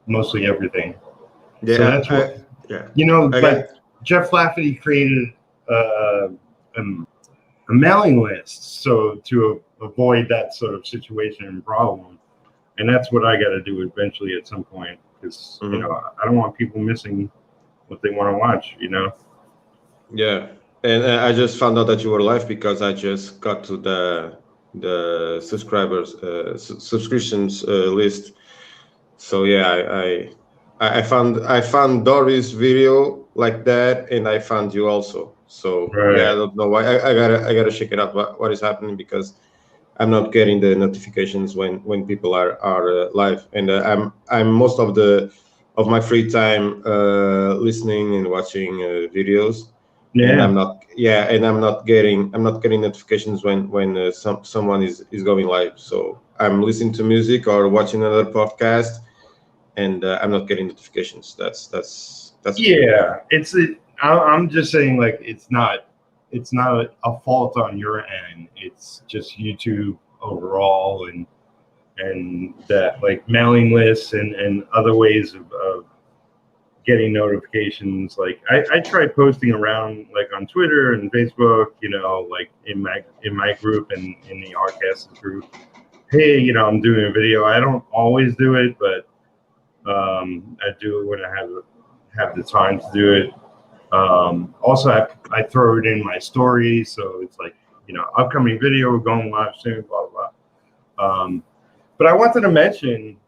mostly everything. Yeah, so that's what, but Jeff Lafferty created a mailing list so to avoid that sort of situation and problem, and that's what I got to do eventually at some point, because I don't want people missing what they want to watch. Yeah, and I just found out that you were live because I just got to the subscribers subscriptions list. So yeah, I found Dori's video like that, and I found you also. So yeah, I don't know why. I gotta check it out. What is happening, because I'm not getting the notifications when people are live, and I'm most of my free time listening and watching videos. And I'm not getting notifications when someone is going live. So I'm listening to music or watching another podcast, and I'm not getting notifications. That's yeah. I'm just saying, like, it's not a fault on your end. It's just YouTube overall, and that, like, mailing lists and other ways of getting notifications. Like I tried posting around, like, on Twitter and Facebook, like in my group and in the Rcast group. Hey, I'm doing a video. I don't always do it, but I do when I have the time to do it. Also, I throw it in my story, so it's like, upcoming video, we're going live soon, blah blah. But I wanted to mention,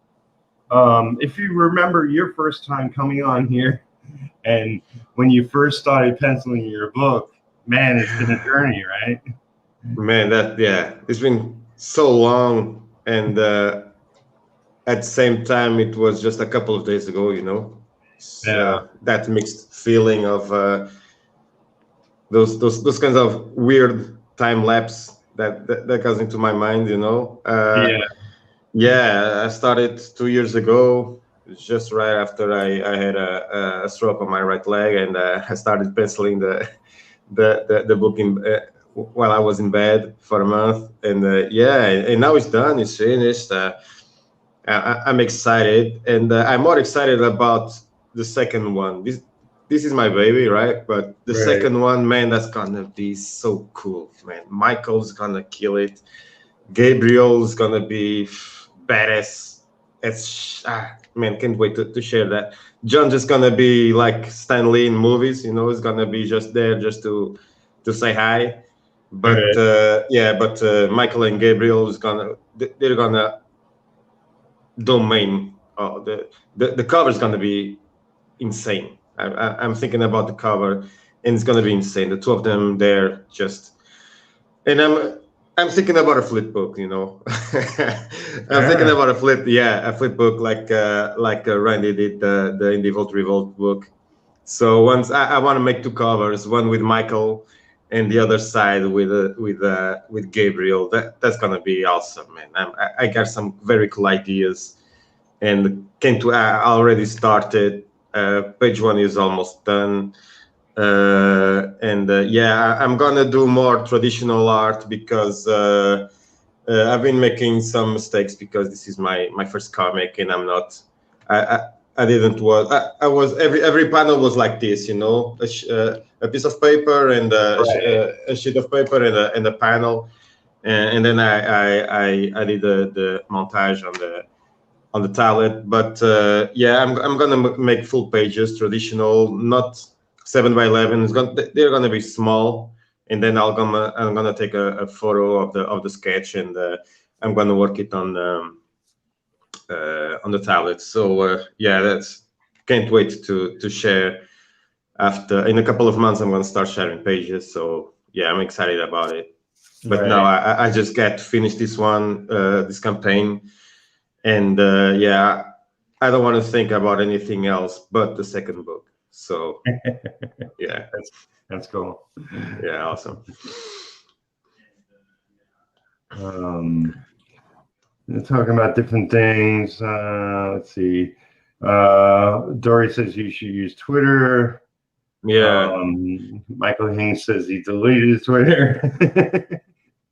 if you remember your first time coming on here, and when you first started penciling your book, man, it's been a journey, right? Man, it's been so long, and at the same time, it was just a couple of days ago, that mixed feeling of those kinds of weird time lapse that goes into my mind, I started 2 years ago, just right after I had a stroke on my right leg, and I started penciling the book while I was in bed for a month, and and now it's done, it's finished. I'm excited, and I'm more excited about the second one. This is my baby, right? But the second one, man, that's gonna be so cool, man. Michael's gonna kill it. Gabriel's gonna be badass. Man, can't wait to share that. John just gonna be like Stan Lee in movies, he's gonna be just there just to say hi. But Michael and Gabriel they're gonna domain. The cover is gonna be insane. I'm thinking about the cover, and it's gonna be insane. The two of them there and I'm thinking about a flip book, I'm thinking about a flip book like Randy did the Indie Volt Revolt book. So once I want to make two covers, one with Michael and the other side with Gabriel. That's gonna be awesome, man. I got some very cool ideas, and I already started. Page one is almost done. I'm gonna do more traditional art because I've been making some mistakes because this is my first comic, and I'm not. I didn't was. I was every panel was like this, a piece of paper and a sheet of paper and a panel, and then I did the montage on the tablet. But yeah, I'm gonna make full pages, traditional, not 7x11. They're gonna be small, and then I'm gonna take a photo of the sketch, and I'm gonna work it on the tablet. So yeah, can't wait to share. After in a couple of months, I'm gonna start sharing pages. So yeah, I'm excited about it. But now I just got to finish this one, this campaign, and yeah, I don't want to think about anything else but the second book. So yeah, that's cool. Yeah, awesome. Talking about different things. Let's see. Dori says you should use Twitter. Yeah. Michael Haynes says he deleted his Twitter.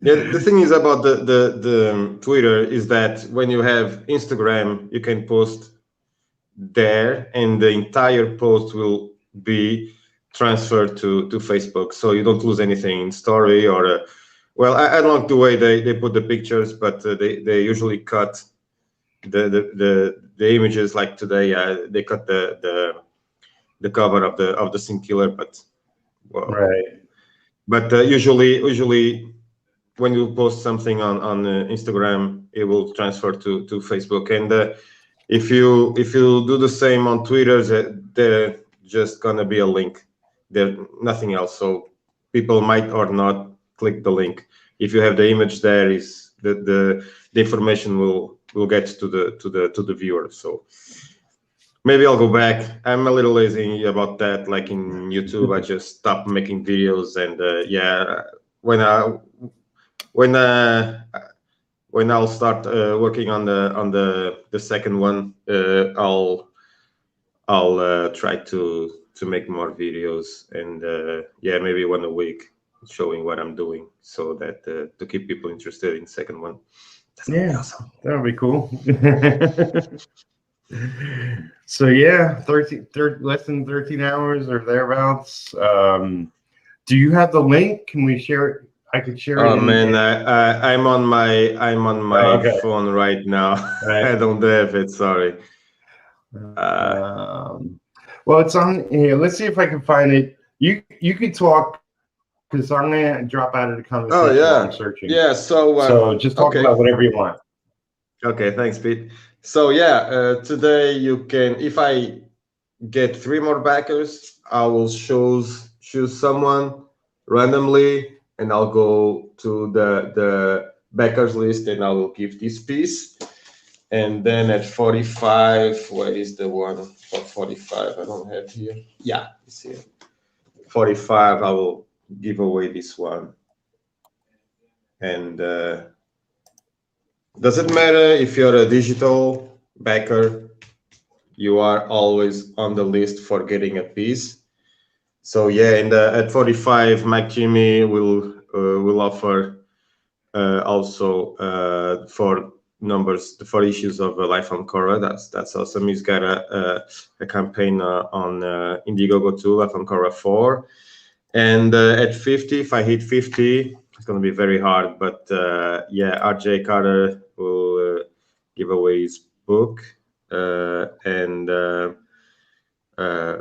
Yeah, the thing is about the Twitter is that when you have Instagram, you can post there, and the entire post will be transferred to Facebook, so you don't lose anything in story or. Well, I don't like the way they put the pictures, but they usually cut the images. Like today, they cut the cover of the Sin Killer, but well, right. But usually when you post something on Instagram, it will transfer to Facebook. And if you do the same on Twitter, there just gonna be a link. There nothing else. So people might or not click the link. If you have the image, there is the information will get to the viewer. So maybe I'll go back. I'm a little lazy about that. Like in YouTube, I just stopped making videos, and yeah, when I'll start working on the second one, I'll try to make more videos, and yeah, maybe one a week, showing what I'm doing, so that to keep people interested in the second one. Yeah, awesome. That would be cool. So yeah, less than 13 hours or thereabouts. Do you have the link? Can we share it? I could share it. Oh man, I'm on my phone right now. Right. I don't have it. Sorry. Well, it's on here. Let's see if I can find it. You could talk, because I'm gonna drop out of the conversation. Oh yeah, I'm searching. Yeah. So just talk about whatever you want. Okay, thanks, Pete. So yeah, today you can, if I get 3 more backers, I will choose someone randomly, and I'll go to the backers list, and I will give this piece. And then at 45, where is the one for 45? I don't have here. Yeah, it's here. 45, I will give away this one. And doesn't matter if you're a digital backer, you are always on the list for getting a piece. So yeah, and at 45, Mike Jimmy will offer also for numbers, for issues of Life on Korra. That's awesome. He's got a campaign on Indiegogo 2, Life on Korra 4. And at 50, if I hit 50, it's going to be very hard. But yeah, RJ Carter will give away his book, and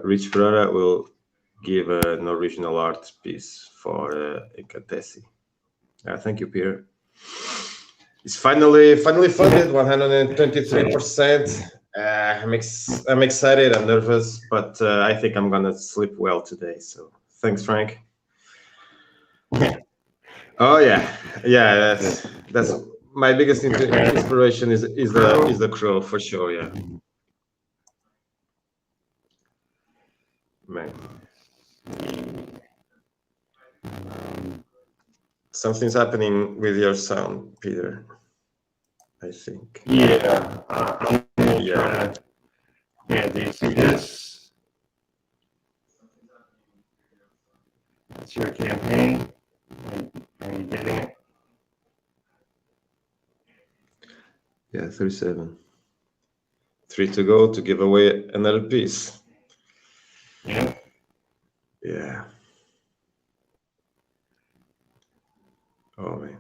Rich Ferreira will give an original art piece for Incantessi. Thank you, Peter. It's finally funded, 123%. I'm excited. I'm nervous, but I think I'm gonna sleep well today. So thanks, Frank. Oh yeah. That's my biggest inspiration is the crow, for sure. Yeah. Man. Something's happening with your sound, Peter, I think. Yeah. Yeah. Yeah, do you see this? It's your campaign. Are you getting it? Yeah, 37. 3 to go to give away another piece. Yeah. Yeah. Oh man.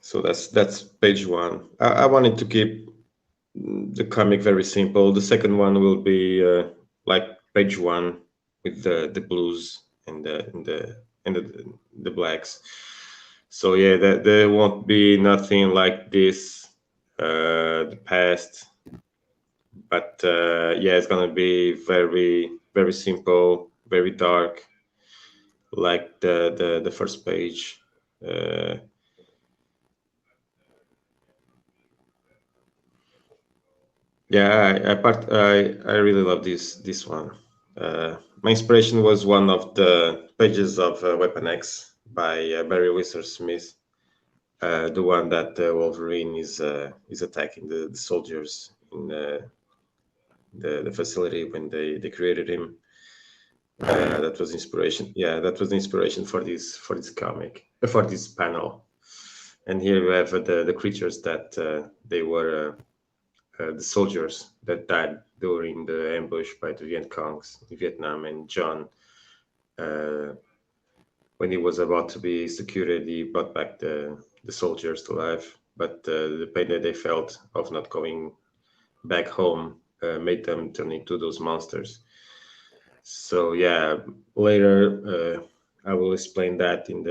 So So that's page 1. I wanted to keep the comic very simple. The second one will be like page 1 with the blues and the blacks. So yeah, there won't be nothing like this the past, but yeah, it's gonna be very, very simple, very dark, like the first page. Yeah, I really love this one. My inspiration was one of the pages of Weapon X by Barry Windsor Smith, the one that Wolverine is attacking the soldiers in the facility when they created him. That was inspiration. Yeah, that was the inspiration for this comic, for this panel. And here you have the creatures that they were the soldiers that died during the ambush by the Viet Congs in Vietnam. And John, when he was about to be executed, he brought back the soldiers to life. But the pain that they felt of not going back home made them turn into those monsters. So yeah, later I will explain that in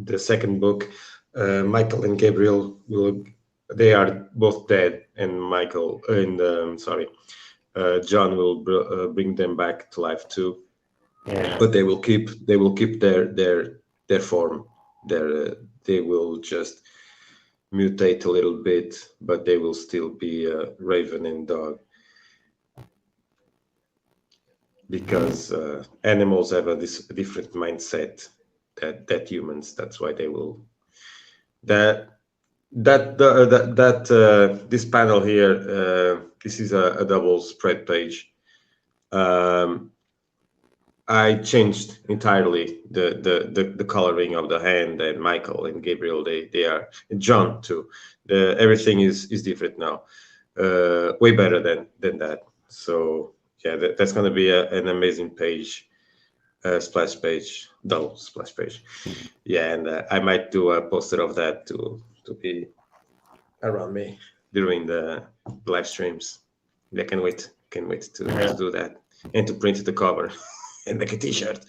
the second book. Michael and Gabriel they are both dead, and Michael and John will bring them back to life too. Yeah. But they will keep their form. They will just mutate a little bit, but they will still be Raven and Dog. Because animals have a different mindset that humans. That's why they will. This panel here. This is a double spread page. I changed entirely the coloring of the hand, and Michael and Gabriel. They are, and John too. Everything is different now. Way better than that. So. Yeah, that's going to be an amazing page, splash page, double splash page. Yeah, and I might do a poster of that to be around me during the live streams. I can't wait to do that and to print the cover and make a t-shirt.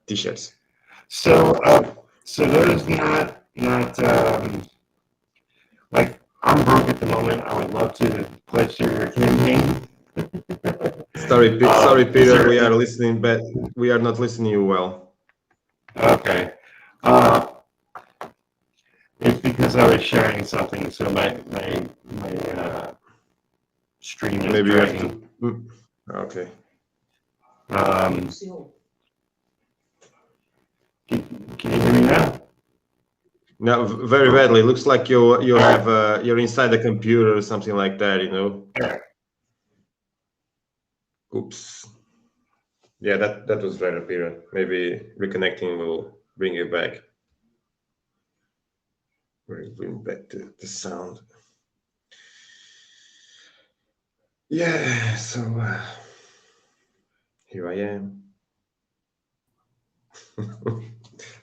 T-shirts. So there's not like. I'm broke at the moment. I would love to pledge to your campaign. Sorry, Peter. We are listening, but we are not listening you well. Okay. It's because I was sharing something, so my stream is maybe dragging. You have to. Okay. Can you hear me now? No, very badly. Looks like you're inside the computer or something like that, you know. Oops. Yeah, that was better, Peter. Maybe reconnecting will bring you back. Bring back the sound. Yeah. So here I am.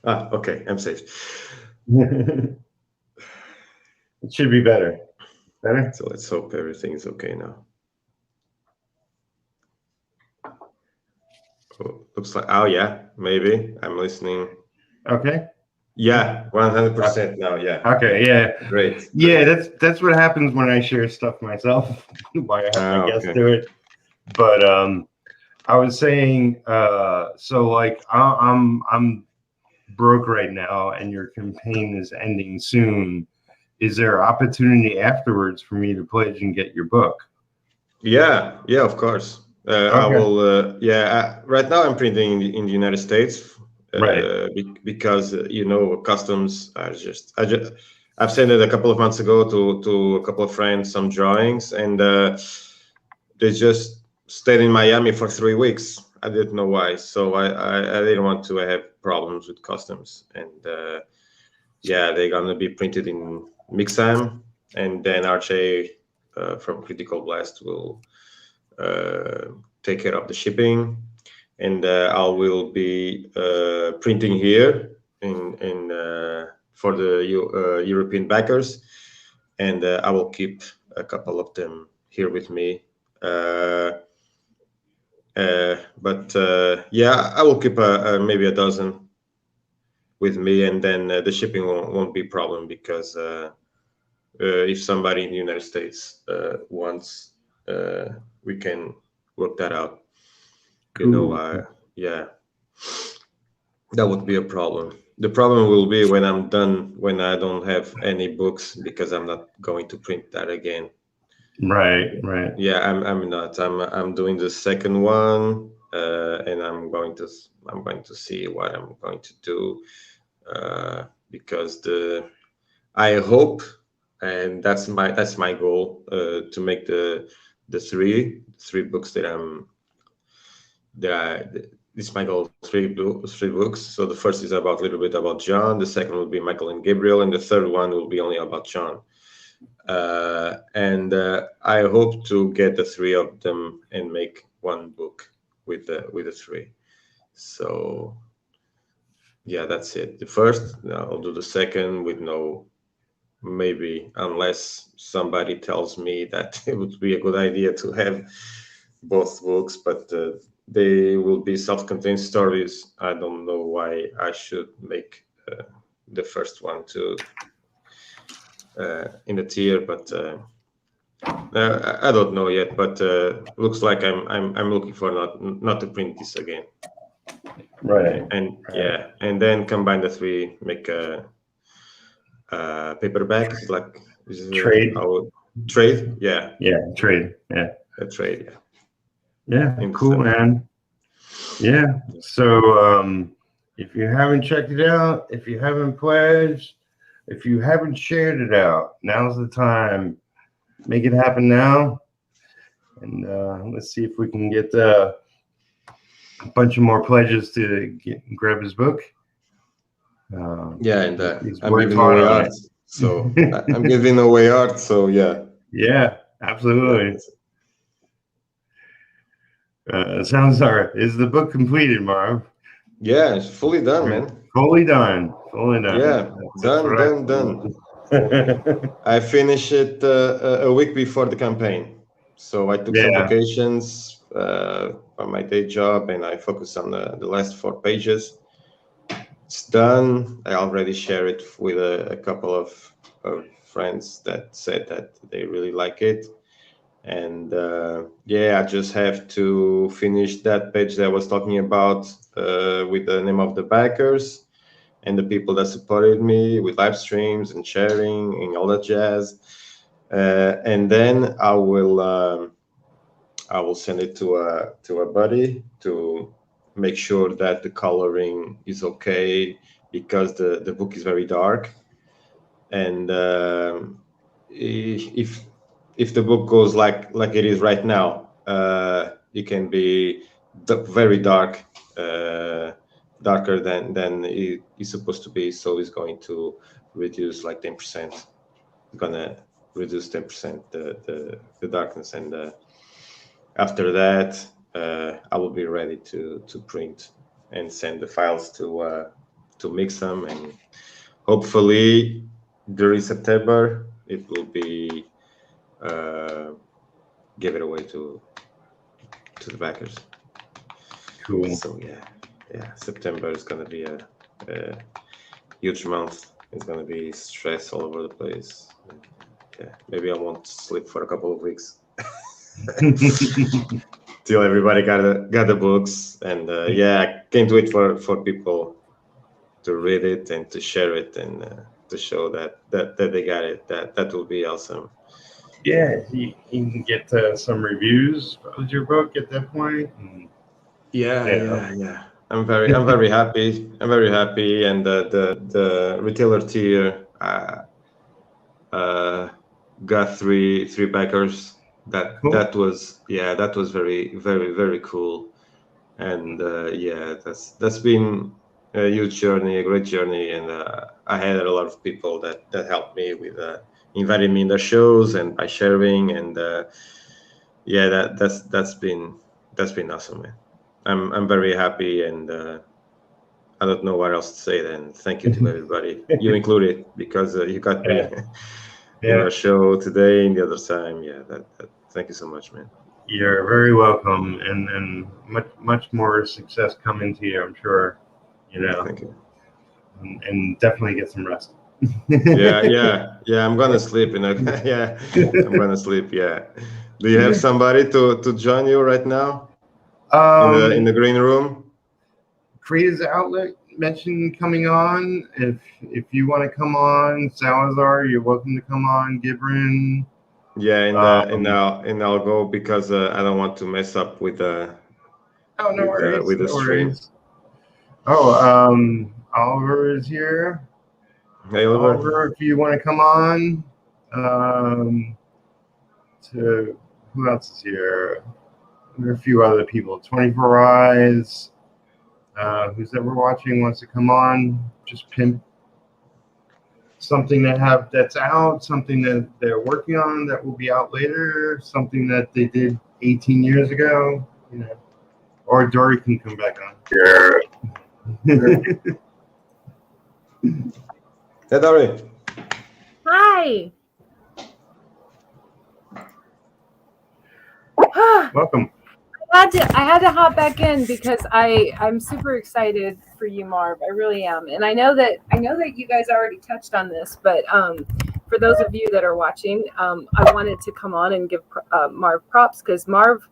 Okay. I'm safe. It should be better. Better? So let's hope everything's okay now. Oh, looks like, oh yeah, maybe. I'm listening. Okay. Yeah, 100% now, yeah. Okay, yeah. Great. Yeah, that's what happens when I share stuff myself. Why I have my guests do it. But I was saying, so like I'm broke right now and your campaign is ending soon. Is there opportunity afterwards for me to pledge and get your book? Yeah, of course. Okay. I will. Right now I'm printing in the United States, right? Because customs are just. I've sent it a couple of months ago to a couple of friends some drawings, and they just stayed in Miami for 3 weeks. I didn't know why, so I didn't want to have problems with customs, and they're gonna be printed in Mixam, and then RJ from Critical Blast will take care of the shipping, and I will be printing here in for the European backers, and I will keep a couple of them here with me. But yeah, I will keep maybe a dozen with me, and then the shipping won't be a problem, because if somebody in the United States wants, we can work that out. Cool. You know, yeah, that would be a problem. The problem will be when I'm done, when I don't have any books, because I'm not going to print that again. Right. Yeah, I'm not. I'm doing the second one, and I'm going to see what I'm going to do, because I hope, and that's my goal, to make the three books it's my goal, three books. So the first is about a little bit about John, the second will be Michael and Gabriel, and the third one will be only about John. And I hope to get the three of them and make one book with the three. So yeah, that's it. The first, I'll do the second with no, maybe, unless somebody tells me that it would be a good idea to have both books, but they will be self-contained stories. I don't know why I should make the first one to in the tier, but I don't know yet. But looks like I'm looking for not to print this again. Right. And yeah, and then combine the three, make a paperback. Is like trade. Trade. Yeah. Trade. Yeah. A trade. Yeah. Yeah, cool, man. Yeah. So if you haven't checked it out, if you haven't pledged, if you haven't shared it out, now's the time. Make it happen now. And let's see if we can get a bunch of more pledges to grab his book. Yeah, and I'm giving away art. So I'm giving away art. So yeah. Yeah, absolutely. Sounds all right. Is the book completed, Marv? Yeah, it's fully done, man. Fully done. Yeah, done. I finished it a week before the campaign. So I took some vacations on my day job, and I focused on the last 4 pages. It's done. I already shared it with a couple of friends that said that they really like it. And yeah, I just have to finish that page that I was talking about with the name of the backers and the people that supported me with live streams and sharing and all that jazz. And then I will send it to a buddy to make sure that the coloring is okay, because the book is very dark. And if the book goes like it is right now, it can be very dark, darker than it is supposed to be. So it's going to reduce like 10%. It's gonna reduce 10% the darkness, and after that I will be ready to print and send the files to mix them, and hopefully during September it will be give it away to the backers. Cool. So yeah, September is gonna be a huge month. It's gonna be stress all over the place. Yeah, maybe I won't sleep for a couple of weeks till everybody got the books. And yeah, I can't wait for people to read it and to share it, and to show that they got it. That will be awesome. Yeah, you can get some reviews with your book at that point. Yeah. I'm very happy. I'm very happy, and the retailer tier got three backers. That was very, very, very cool. And yeah, that's been a huge journey, a great journey, and I had a lot of people that helped me with inviting me in their shows and by sharing, and yeah, that's been awesome, man. I'm very happy, and I don't know what else to say then. Thank you to everybody, you included, because you got me in our show today and the other time. Yeah, that thank you so much, man. You're very welcome, and much more success coming to you, I'm sure. Thank you. And definitely get some rest. yeah. I'm gonna sleep. Yeah, I'm gonna sleep. Yeah. Do you have somebody to join you right now? In the green room? Craze Outlet mentioned coming on. If you want to come on, Salazar, you're welcome to come on. Gibran. Yeah, and I'll go because I don't want to mess up with the with the stream. Oliver is here. Hey, Oliver, if you want to come on. To who else is here? There are a few other people. 24 Eyes. Who's ever watching wants to come on. Just pimp something that's out, something that they're working on that will be out later, something that they did 18 years ago, or Dori can come back on. Hey, Dori. Hi. Welcome. I had to hop back in because I'm super excited for you, Marv. I really am, and I know that you guys already touched on this, but for those of you that are watching, I wanted to come on and give Marv props because Marv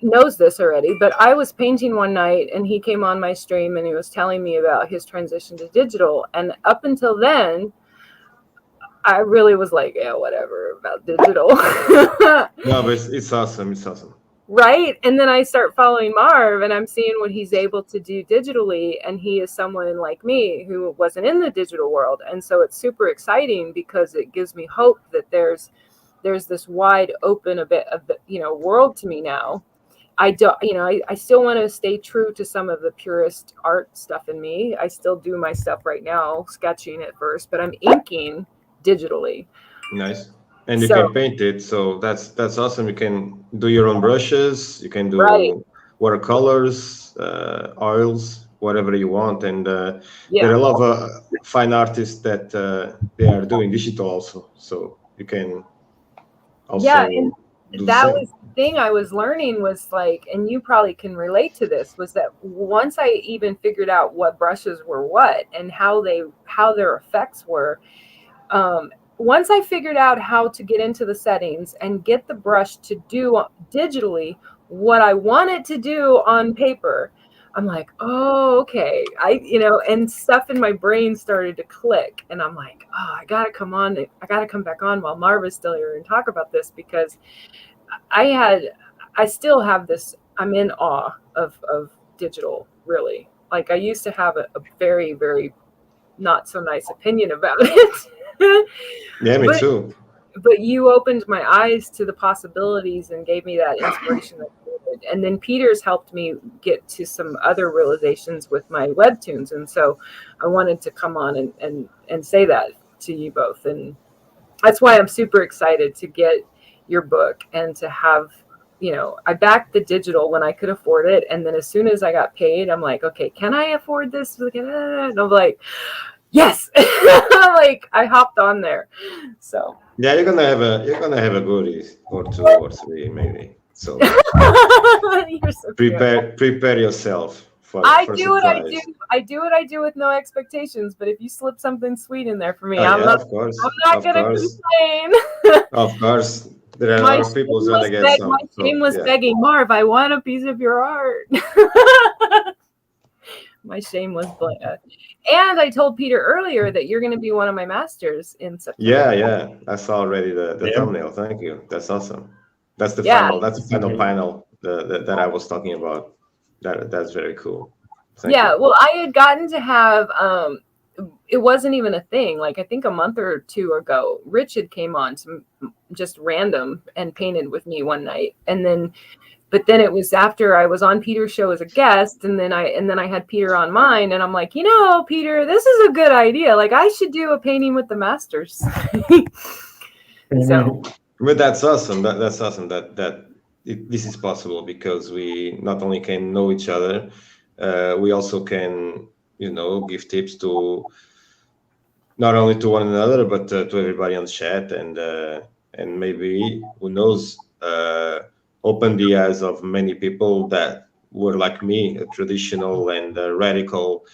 knows this already. But I was painting one night, and he came on my stream, and he was telling me about his transition to digital, and up until then, I really was like, yeah, whatever about digital. No, but it's awesome. It's awesome. Right. And then I start following Marv and I'm seeing what he's able to do digitally. And he is someone like me who wasn't in the digital world. And so it's super exciting because it gives me hope that there's this wide open a bit of the, world to me now. I don't, I still want to stay true to some of the purest art stuff in me. I still do my stuff right now, sketching at first, but I'm inking digitally. Nice. And you can paint it, so that's awesome. You can do your own brushes. You can do watercolors, oils, whatever you want. And there are a lot of fine artists that they are doing digital also. So you can also and that was the thing I was learning was like, and you probably can relate to this, was that once I even figured out what brushes were what and how their effects were, once I figured out how to get into the settings and get the brush to do digitally what I wanted to do on paper, I'm like, oh, okay. And stuff in my brain started to click. And I'm like, oh, I got to come back on while Marv is still here and talk about this because I still have this, I'm in awe of digital, really. Like I used to have a very, very not so nice opinion about it. Yeah, me too. But you opened my eyes to the possibilities and gave me that inspiration. And then Peter's helped me get to some other realizations with my webtoons. And so I wanted to come on and say that to you both. And that's why I'm super excited to get your book and to have, I backed the digital when I could afford it. And then as soon as I got paid, I'm like, okay, can I afford this? And I'm like, yes. Like I hopped on there. So yeah, you're gonna have a goodie or two or three maybe. So prepare yourself for I do what I do with no expectations. But if you slip something sweet in there for me, I'm not gonna complain. Of course. There are a lot of people who want to get some. My team was begging, Marv, I want a piece of your art. My shame was and I told Peter earlier that you're going to be one of my masters in September. Yeah. I saw already the thumbnail. Thank you. That's awesome. That's the final. That's the final panel that I was talking about. That's very cool. Thank you. Well, I had gotten to have. It wasn't even a thing. Like I think a month or two ago, Richard came on to just random and painted with me one night, but then it was after I was on Peter's show as a guest, and then I had Peter on mine, and I'm like, Peter, this is a good idea. Like I should do a painting with the masters. So, but that's awesome. That's awesome that this is possible because we not only can know each other, we also can, give tips to not only to one another, but to everybody on the chat, and maybe, who knows, open the eyes of many people that were like me, a traditional and radical.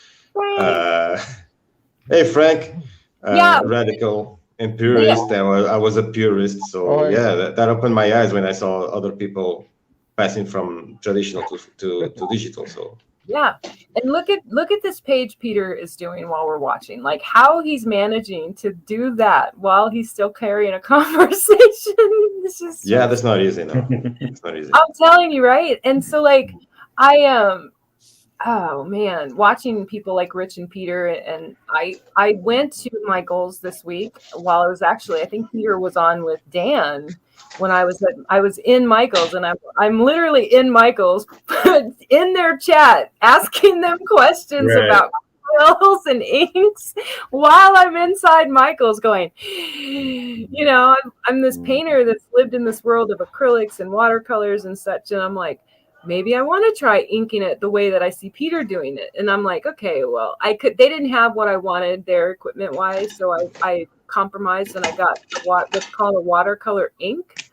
Hey, Frank, radical and purist. I was a purist, so that opened my eyes when I saw other people passing from traditional to digital. So yeah, and look at this page Peter is doing while we're watching, like how he's managing to do that while he's still carrying a conversation. That's not easy. No, it's not easy. I'm telling you, right? And so like I am. Oh man, watching people like Rich and Peter, and I went to Michael's this week while I was actually, I think Peter was on with Dan when I was in Michael's, and I'm literally in Michael's in their chat asking them questions about quills and inks while I'm inside Michael's going, I'm this painter that's lived in this world of acrylics and watercolors and such, and I'm like, maybe I want to try inking it the way that I see Peter doing it. And I'm like, okay, well, they didn't have what I wanted there equipment wise. So I compromised and I got what's called a watercolor ink.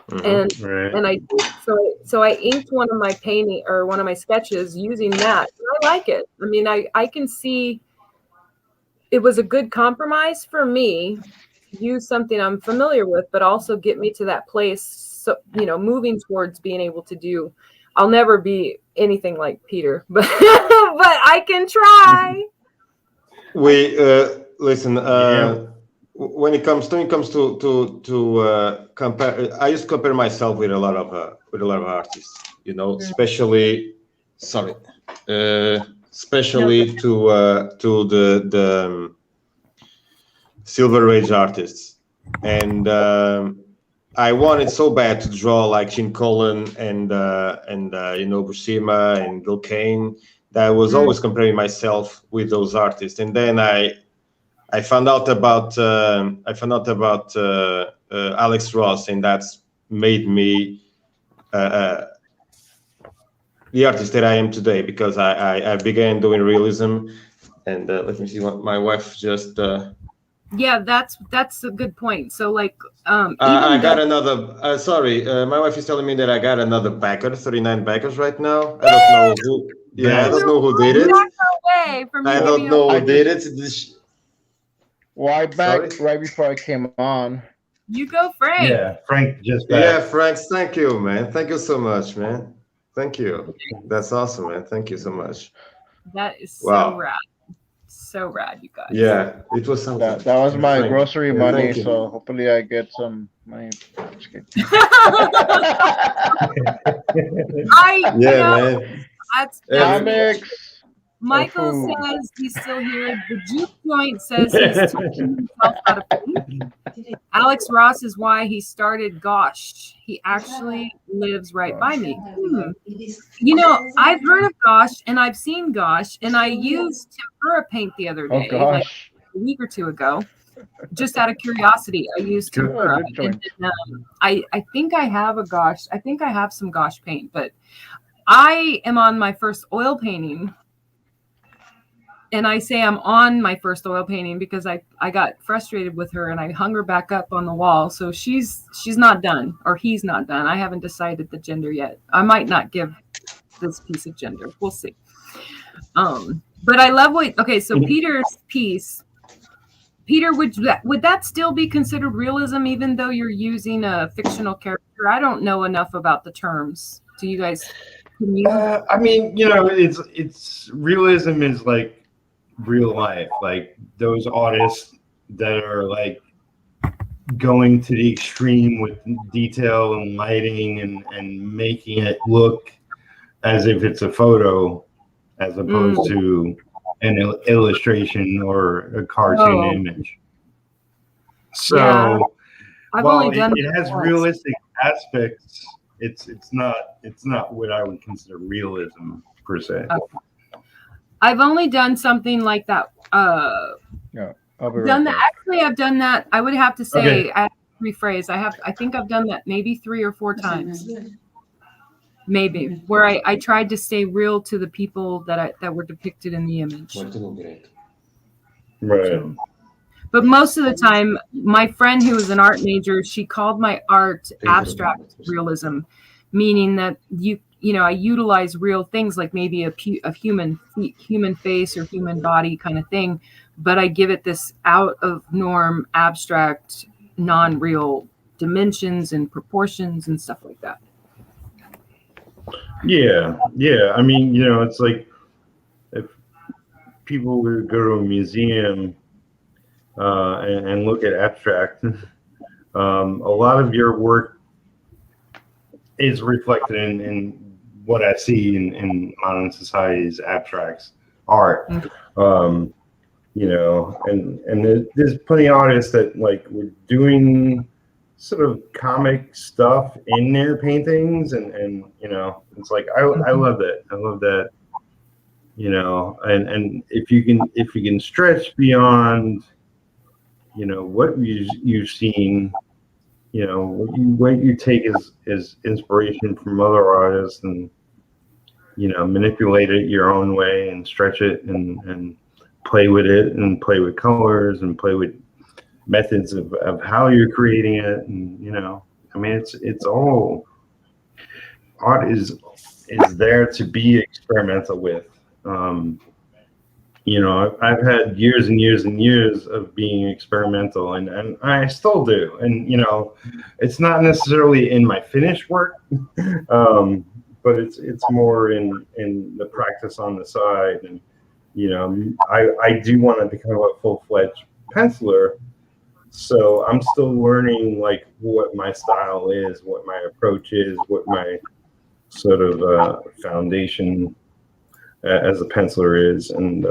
Mm-hmm. And I inked one of my painting or one of my sketches using that. And I like it. I mean, I can see it was a good compromise for me to use something I'm familiar with, but also get me to that place. So, moving towards being able to do, I'll never be anything like Peter, but I can try. We listen. When it comes to compare, I used to compare myself with a lot of artists. Especially to the Silver Age artists, and. I wanted so bad to draw like Gene Colan and Buscema and Gil Kane that I was always comparing myself with those artists. And then I found out about Alex Ross, and that's made me the artist that I am today, because I began doing realism. And let me see what my wife just. Yeah, that's a good point. So like, I got another. Sorry, my wife is telling me that I got another backer, 39 backers right now. I don't know who. Yeah, I don't know who did it. I don't know who did it. Why back right before I came on? You go, Frank. Yeah, Frank just back. Yeah, Frank. Thank you, man. Thank you so much, man. Thank you. That's awesome, man. Thank you so much. That is so rad. So rad, you guys. Yeah, it was something. That was my grocery money, so hopefully I get some money. Man. That's comics. Michael says he's still here. The Juke Joint says he's teaching himself how to paint. Alex Ross is why he started Gosh. He actually lives right by me. I've heard of Gosh and I've seen Gosh, and I used tempera paint the other day, like a week or two ago. Just out of curiosity, I used tempera. And, I think I have a Gosh. I think I have some Gosh paint, but I am on my first oil painting. And I say I'm on my first oil painting because I got frustrated with her and I hung her back up on the wall. So she's not done, or he's not done. I haven't decided the gender yet. I might not give this piece of gender. We'll see. But I love so Peter's piece. Peter, would that still be considered realism even though you're using a fictional character? I don't know enough about the terms. Do you guys? Can you? I mean, it's realism is like real life, like those artists that are like going to the extreme with detail and lighting and making it look as if it's a photo as opposed to an illustration or a cartoon image. So while it has realistic aspects, it's not what I would consider realism per se. Okay. I've only done something like that. Actually, I've done that. I would have to say, I have to rephrase. I think I've done that maybe 3 or 4 times. maybe, where I tried to stay real to the people that were depicted in the image. Right. So, but most of the time, my friend who was an art major, she called my art abstract realism, meaning that I utilize real things like maybe a human face or human body kind of thing, but I give it this out of norm, abstract, non-real dimensions and proportions and stuff like that. Yeah. I mean, it's like if people would go to a museum and look at abstract, a lot of your work is reflected in what I see in modern society's abstracts art. And there's plenty of artists that like were doing sort of comic stuff in their paintings, and it's like I love that. I love that. And if you can stretch beyond what you've seen, what you take as inspiration from other artists, and manipulate it your own way and stretch it and play with it and play with colors and play with methods of how you're creating it. And I mean, it's all art is there to be experimental with. I've had years and years and years of being experimental, and I still do. And it's not necessarily in my finished work, but it's more in the practice on the side. And I do want to become a full-fledged penciler, so I'm still learning like what my style is, what my approach is, what my sort of foundation as a penciler is. And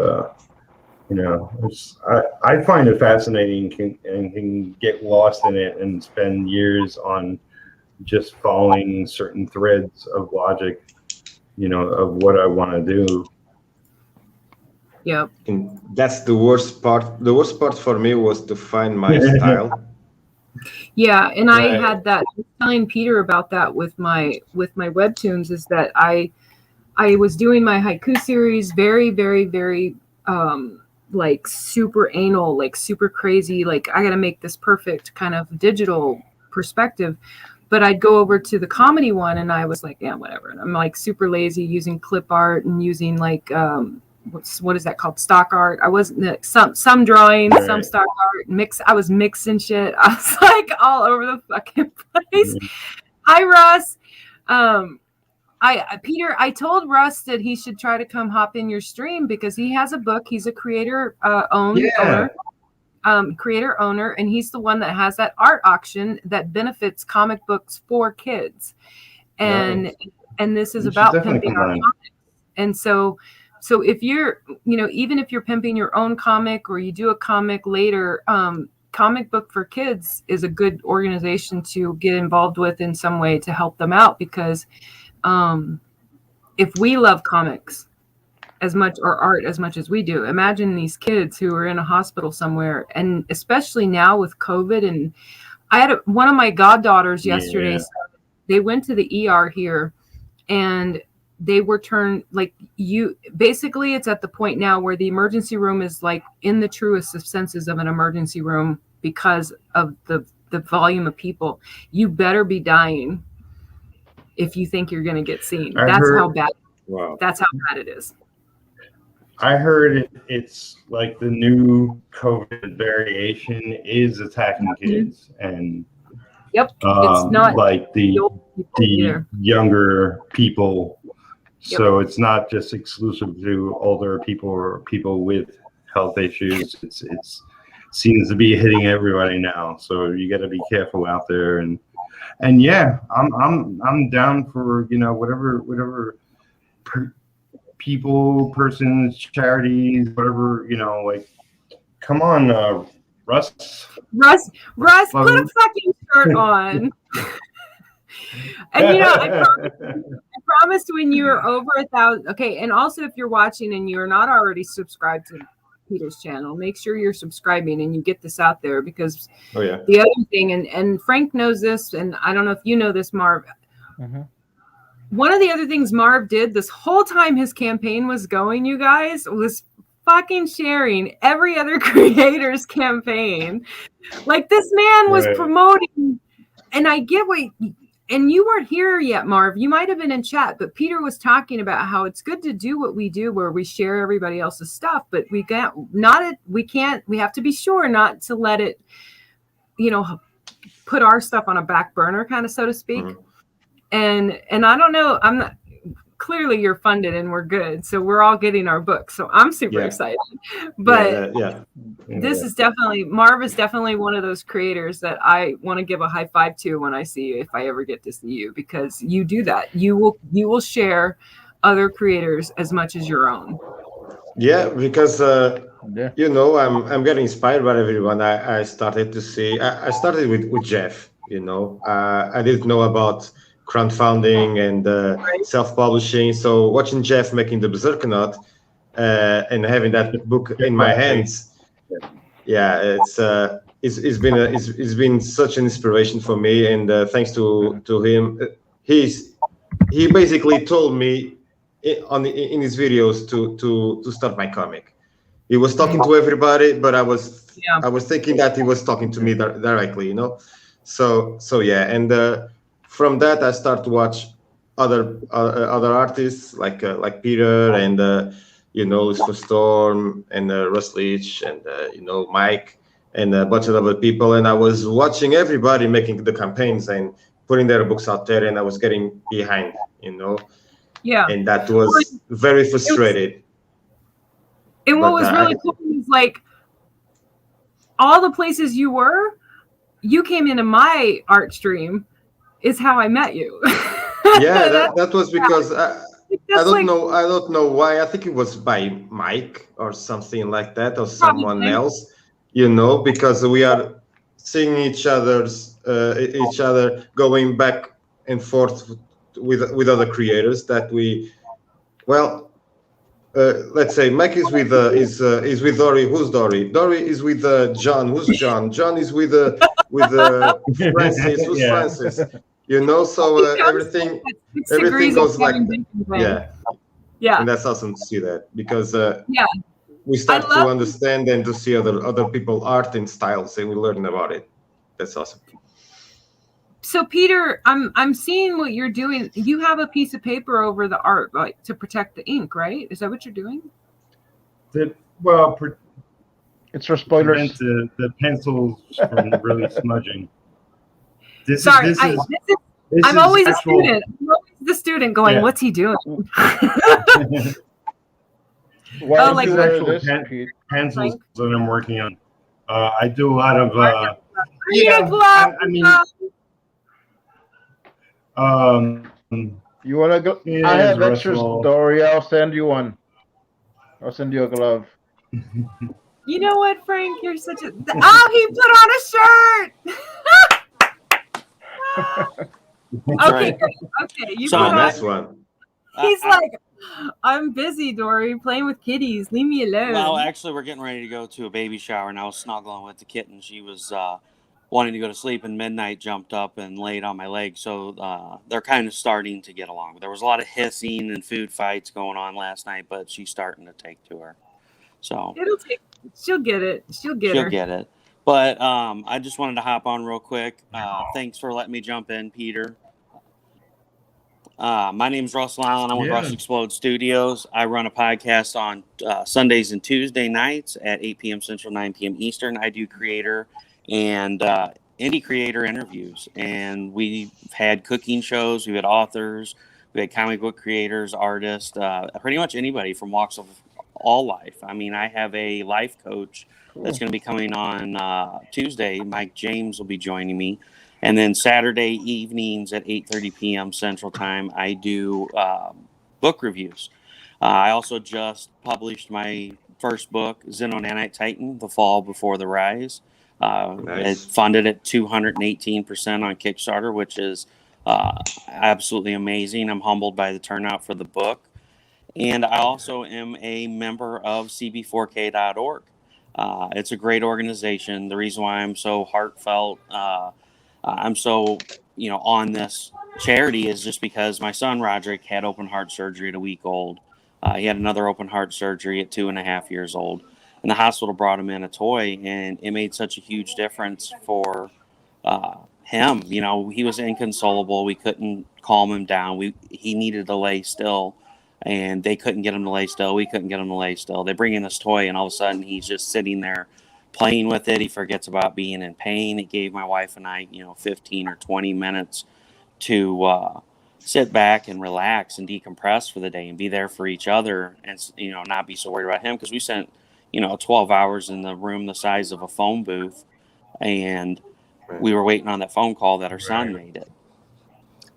I find it fascinating and can get lost in it and spend years on just following certain threads of logic, of what I want to do. Yep. And that's the worst part. The worst part for me was to find my style. Yeah, and I had that. I was telling Peter about that with my webtoons, is that I was doing my haiku series very, very, very like super anal, like super crazy, like I gotta make this perfect kind of digital perspective. But I'd go over to the comedy one and I was like, yeah, whatever. And I'm like super lazy using clip art and using like what is that called? Stock art. I wasn't some drawings, some stock art, I was mixing shit. I was like all over the fucking place. Hi Russ. Peter, I told Russ that he should try to come hop in your stream because he has a book. He's a creator owner, and he's the one that has that art auction that benefits comic books for kids. And this is about pimping our comics. And so if you're, even if you're pimping your own comic or you do a comic later, Comic Book for Kids is a good organization to get involved with in some way to help them out, because if we love comics as much, or art as much as we do, imagine these kids who are in a hospital somewhere, and especially now with COVID. And I had one of my goddaughters yesterday. So they went to the ER here, and they were turned basically it's at the point now where the emergency room is like in the truest of senses of an emergency room because of the volume of people. You better be dying if you think you're going to get seen. That's how bad it is. I heard it's like the new COVID variation is attacking kids, and it's not like the younger people. So it's not just exclusive to older people or people with health issues. It seems to be hitting everybody now. So you got to be careful out there. And yeah, I'm down for whatever persons, charities, whatever, like, come on, Russ, put a fucking shirt on. And I promised when you are over 1,000. Okay, and also if you're watching and you're not already subscribed to Peter's channel, make sure you're subscribing and you get this out there, because the other thing, and Frank knows this, and I don't know if you know this, Marv. one of the other things Marv did this whole time his campaign was going, you guys, was fucking sharing every other creator's campaign. Like this man was promoting, and I get what, and you weren't here yet, Marv. You might have been in chat, but Peter was talking about how it's good to do what we do where we share everybody else's stuff, but we have to be sure not to let it, put our stuff on a back burner, kind of, so to speak. And I don't know, I'm not, clearly you're funded and we're good, so we're all getting our books, so I'm super excited. But this is definitely, Marv is definitely one of those creators that I want to give a high five to when I see you, if I ever get to see you, because you do that. You will share other creators as much as your own. Because I'm getting inspired by everyone. I started to see, I started with Jeff. I didn't know about crowdfunding and self-publishing. So watching Jeff making the Berserkernaut and having that book in my hands, it's been such an inspiration for me. And thanks to him, he basically told me in his videos to start my comic. He was talking to everybody, but I was thinking that he was talking to me directly, So and from that I start to watch other artists like Peter and Lucifer Storm and Russ Leach and Mike and a bunch of other people, and I was watching everybody making the campaigns and putting their books out there, and I was getting behind, and that was very frustrated. And what was really cool is like all the places you came into my art stream is how I met you. that was because I don't know why. I think it was by Mike or something like that, or someone else, because we are seeing each other going back and forth with other creators that let's say Mike is with Dori. Who's Dori? Dori is with John. Who's John? John is with Francis. Who's Francis? So everything goes like and that's awesome to see that, because we start to understand and to see other people art and styles, and we learn about it. That's awesome. So Peter, I'm seeing what you're doing. You have a piece of paper over the art, like to protect the ink, right? Is that what you're doing? It's for spoilers. The pencils from really smudging. I'm always a student. I'm always the student going, what's he doing? Like actual pencils that I'm working on. I do a lot of you want to go? I have extras, Dori. I'll send you one. I'll send you a glove. You know what, Frank? You're such a... Oh, he put on a shirt! Okay, great. Okay, you put on... That's one. He's like, I'm busy, Dori, playing with kitties. Leave me alone. Well, actually, we're getting ready to go to a baby shower, and I was snuggling with the kitten. She was wanting to go to sleep, and Midnight jumped up and laid on my leg. So they're kind of starting to get along. There was a lot of hissing and food fights going on last night, but she's starting to take to her. So she'll get it. She'll get it. But I just wanted to hop on real quick. Thanks for letting me jump in, Peter. My name's Russell Allen. I'm with Rush Explode Studios. I run a podcast on Sundays and Tuesday nights at 8 p.m. Central, 9 p.m. Eastern. I do creator and indie creator interviews. And we've had cooking shows. We've had authors. We've had comic book creators, artists, pretty much anybody from walks of all life. I mean, I have a life coach that's going to be coming on Tuesday. Mike James will be joining me. And then Saturday evenings at 8:30 p.m. Central Time, I do book reviews. I also just published my first book, Xenonanite Titan, The Fall Before the Rise. It funded at 218% on Kickstarter, which is absolutely amazing. I'm humbled by the turnout for the book. And I also am a member of cb4k.org. It's a great organization. The reason why I'm so heartfelt, I'm so on this charity is just because my son Roderick had open heart surgery at a week old. He had another open heart surgery at 2.5 years old, and the hospital brought him in a toy, and it made such a huge difference for him. He was inconsolable. We couldn't calm him down. He needed to lay still, and they couldn't get him to lay still. We couldn't get him to lay still. They bring in this toy, and all of a sudden he's just sitting there playing with it. He forgets about being in pain. It gave my wife and I, 15 or 20 minutes to sit back and relax and decompress for the day and be there for each other, and not be so worried about him, because we spent 12 hours in the room the size of a phone booth, and we were waiting on that phone call that our son made it.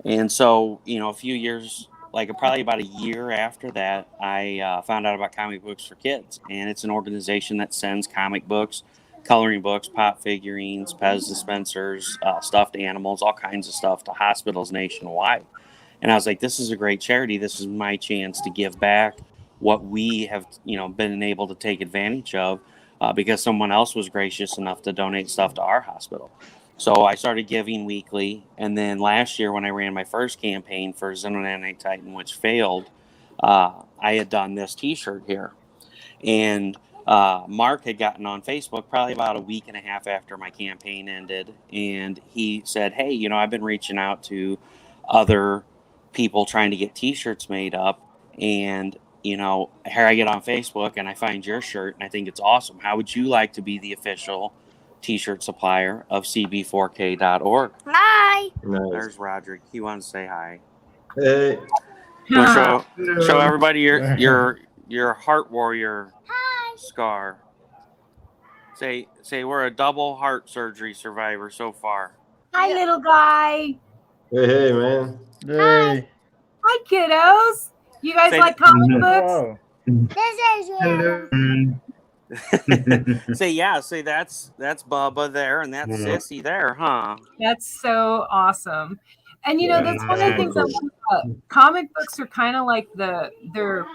And so a few years, probably about a year after that, I found out about Comic Books for Kids, and it's an organization that sends comic books, coloring books, pop figurines, Pez dispensers, stuffed animals, all kinds of stuff to hospitals nationwide. And I was like, this is a great charity. This is my chance to give back what we have, been able to take advantage of, because someone else was gracious enough to donate stuff to our hospital. So I started giving weekly. And then last year, when I ran my first campaign for Xenonanite Titan, which failed, I had done this T-shirt here. And Mark had gotten on Facebook probably about a week and a half after my campaign ended. And he said, hey, I've been reaching out to other people trying to get T-shirts made up. And, here I get on Facebook and I find your shirt and I think it's awesome. How would you like to be the official T-shirt supplier of cb4k.org? Hi. Nice. There's Roderick. He wants to say hi. Hey. You want to show everybody your heart warrior scar. Say we're a double heart surgery survivor so far. Hi, little guy. Hey, man. Yay. Hi, kiddos. You guys like comic books? Wow. This is Say that's Bubba there and that's Sissy there, huh? That's so awesome. And that's one of the things I love about comic books are kind of like they're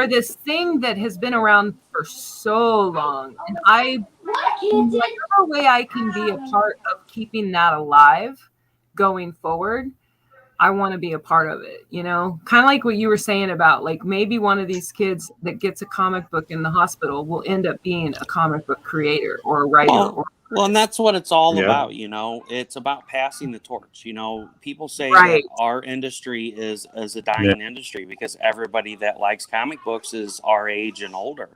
this thing that has been around for so long. And whatever way I can be a part of keeping that alive going forward, I want to be a part of it, kind of like what you were saying about maybe one of these kids that gets a comic book in the hospital will end up being a comic book creator or a writer. Well, and that's what it's all about, It's about passing the torch. People say that our industry is a dying industry because everybody that likes comic books is our age and older.